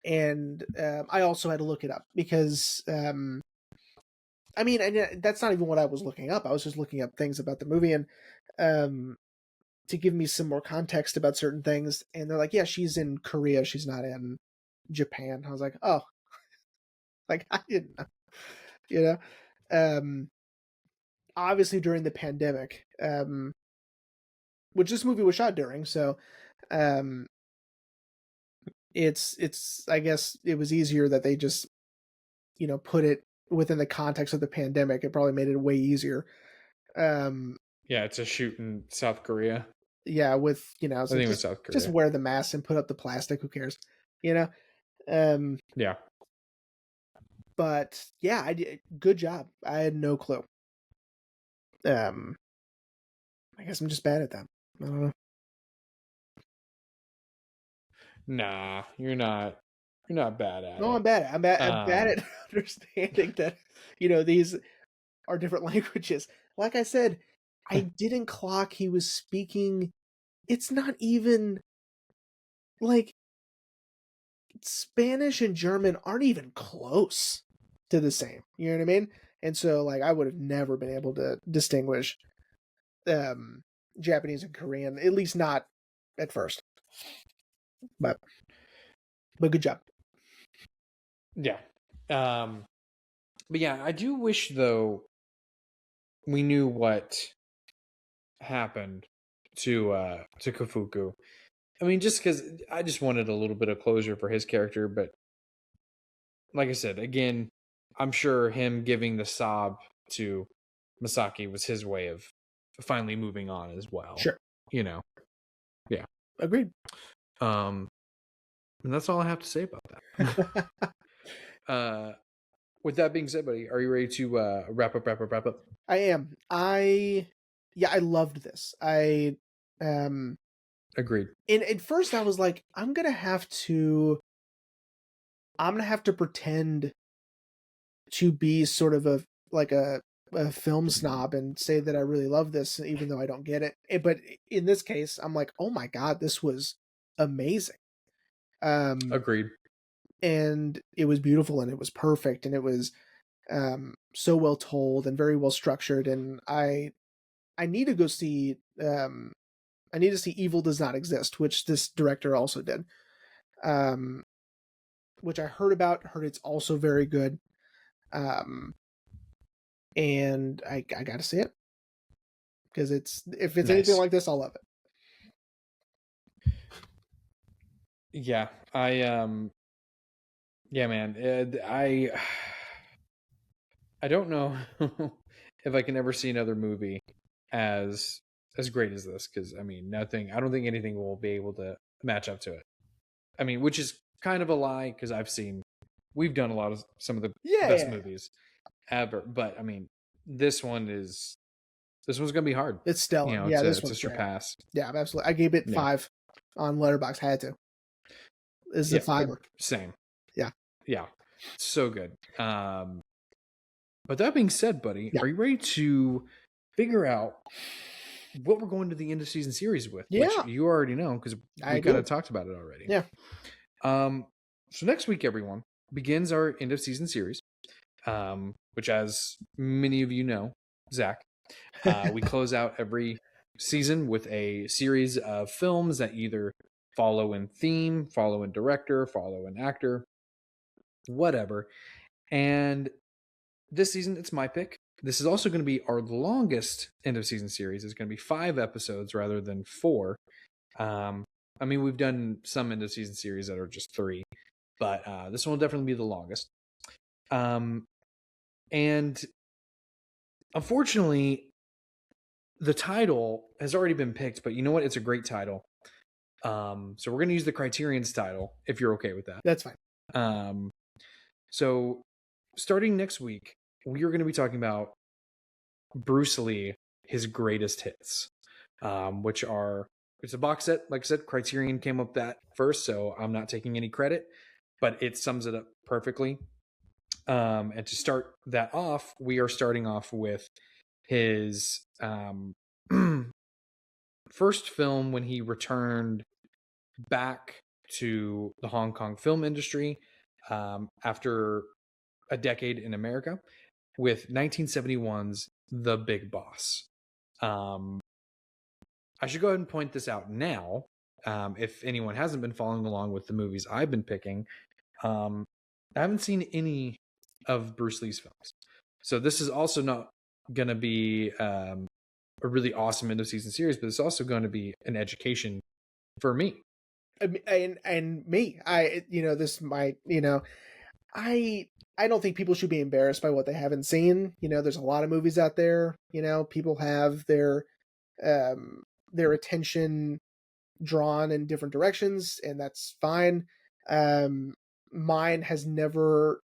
and I also had to look it up because I mean, and that's not even what I was looking up. I was just looking up things about the movie and to give me some more context about certain things. And they're like, yeah, she's in Korea. She's not in Japan. I was like, oh, like I didn't know, you know? Obviously during the pandemic, which this movie was shot during. So, it's, I guess it was easier that they just, put it within the context of the pandemic. It probably made it way easier. Yeah, it's a shoot in South Korea. Yeah, with I so think it was South Korea. just wear the mask and put up the plastic. Who cares, you know? Yeah. But yeah, I did good job. I had no clue. I guess I'm just bad at that. I don't know. Nah, you're not. You're not bad at No, it. I'm bad at. I'm bad at understanding that these are different languages. Like I said, I didn't clock he was speaking. It's not even like Spanish and German aren't even close to the same. You know what I mean? And so like I would have never been able to distinguish Japanese and Korean, at least not at first. But good job. Yeah. But yeah, I do wish though we knew what happened to Kafuku. I mean, just because I just wanted a little bit of closure for his character, but like I said, again, I'm sure him giving the sob to Misaki was his way of finally moving on as well. Sure. Yeah. Agreed. And that's all I have to say about that. With that being said, buddy, are you ready to wrap up? I am. I loved this. I Agreed. and at first I was like, I'm gonna have to pretend to be sort of a film snob and say that I really love this, even though I don't get it. But in this case, I'm like, oh my god, this was amazing. Agreed. And it was beautiful and it was perfect and it was so well told and very well structured. And I need to go see I need to see Evil Does Not Exist, which this director also did. Which I heard it's also very good. And I got to see it because if it's anything like this, I'll love it. Yeah, yeah, man. I don't know if I can ever see another movie as great as this, because I mean, I don't think anything will be able to match up to it. I mean, which is kind of a lie, because we've done some of the best movies ever, but I mean, this one's gonna be hard. It's stellar. This one's to surpass. Great. Yeah, absolutely. I gave it 5 on Letterboxd. Had to. This is a 5. Same. Yeah. So good. But that being said, buddy, are you ready to figure out what we're going to the end of season series with? Yeah. Which you already know, because we kind of talked about it already. Yeah. So next week, everyone, begins our end of season series, which, as many of you know, Zach, we close out every season with a series of films that either follow in theme, follow in director, follow in actor, whatever. And this season, it's my pick. This is also going to be our longest end of season series. It's going to be 5 episodes rather than 4. I mean, we've done some end of season series that are just 3, but this one will definitely be the longest. And unfortunately, the title has already been picked, but you know what? It's a great title. So we're going to use the Criterion's title, if you're okay with that. That's fine. So starting next week, we are going to be talking about Bruce Lee, his greatest hits, which are, it's a box set. Like I said, Criterion came up that first, so I'm not taking any credit, but it sums it up perfectly. And to start that off, we are starting off with his first film when he returned back to the Hong Kong film industry after a decade in America with 1971's The Big Boss. I should go ahead and point this out now. If anyone hasn't been following along with the movies I've been picking, I haven't seen any of Bruce Lee's films. So this is also not going to be a really awesome end of season series, but it's also going to be an education for me. And me, this might, I don't think people should be embarrassed by what they haven't seen. There's a lot of movies out there. People have their attention drawn in different directions, and that's fine. Mine has never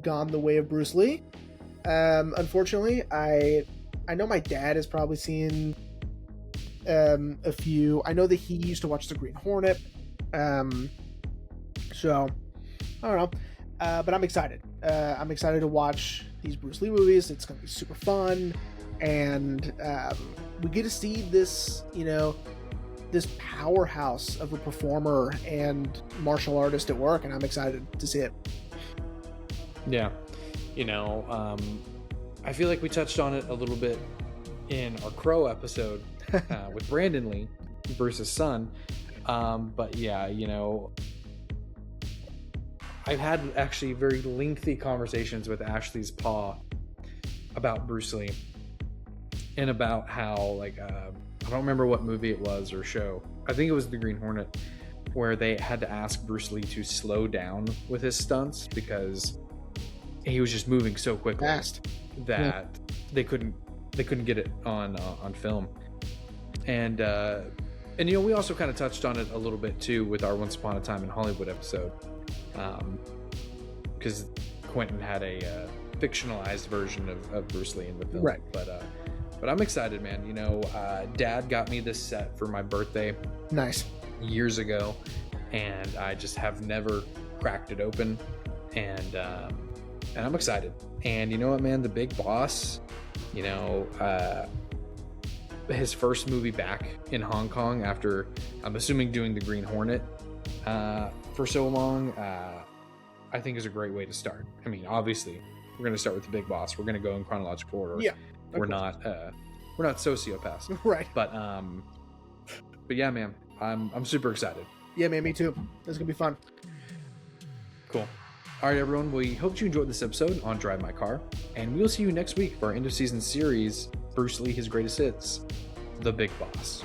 gone the way of Bruce Lee. Unfortunately, I know my dad has probably seen a few. I know that he used to watch The Green Hornet. So I don't know. But I'm excited. I'm excited to watch these Bruce Lee movies. It's going to be super fun. And we get to see this, this powerhouse of a performer and martial artist at work. And I'm excited to see it. Yeah. I feel like we touched on it a little bit in our Crow episode with Brandon Lee, Bruce's son. But yeah, I've had actually very lengthy conversations with Ashley's pa about Bruce Lee and about how, I don't remember what movie it was or show. I think it was The Green Hornet, where they had to ask Bruce Lee to slow down with his stunts because he was just moving so quickly that they couldn't get it on film. And we also kind of touched on it a little bit too with our Once Upon a Time in Hollywood episode, because Quentin had a fictionalized version of Bruce Lee in the film. Right. But I'm excited, man. Dad got me this set for my birthday. Nice. Years ago, and I just have never cracked it open, and I'm excited. And you know what, man? The Big Boss, his first movie back in Hong Kong after, I'm assuming, doing The Green Hornet for so long, I think is a great way to start. I mean, obviously, we're going to start with The Big Boss. We're going to go in chronological order. Yeah. We're not sociopaths. Right. But yeah, man, I'm super excited. Yeah, man, me too. This is going to be fun. Cool. All right, everyone. We hope you enjoyed this episode on Drive My Car, and we'll see you next week for our end of season series, Bruce Lee, His Greatest Hits, The Big Boss.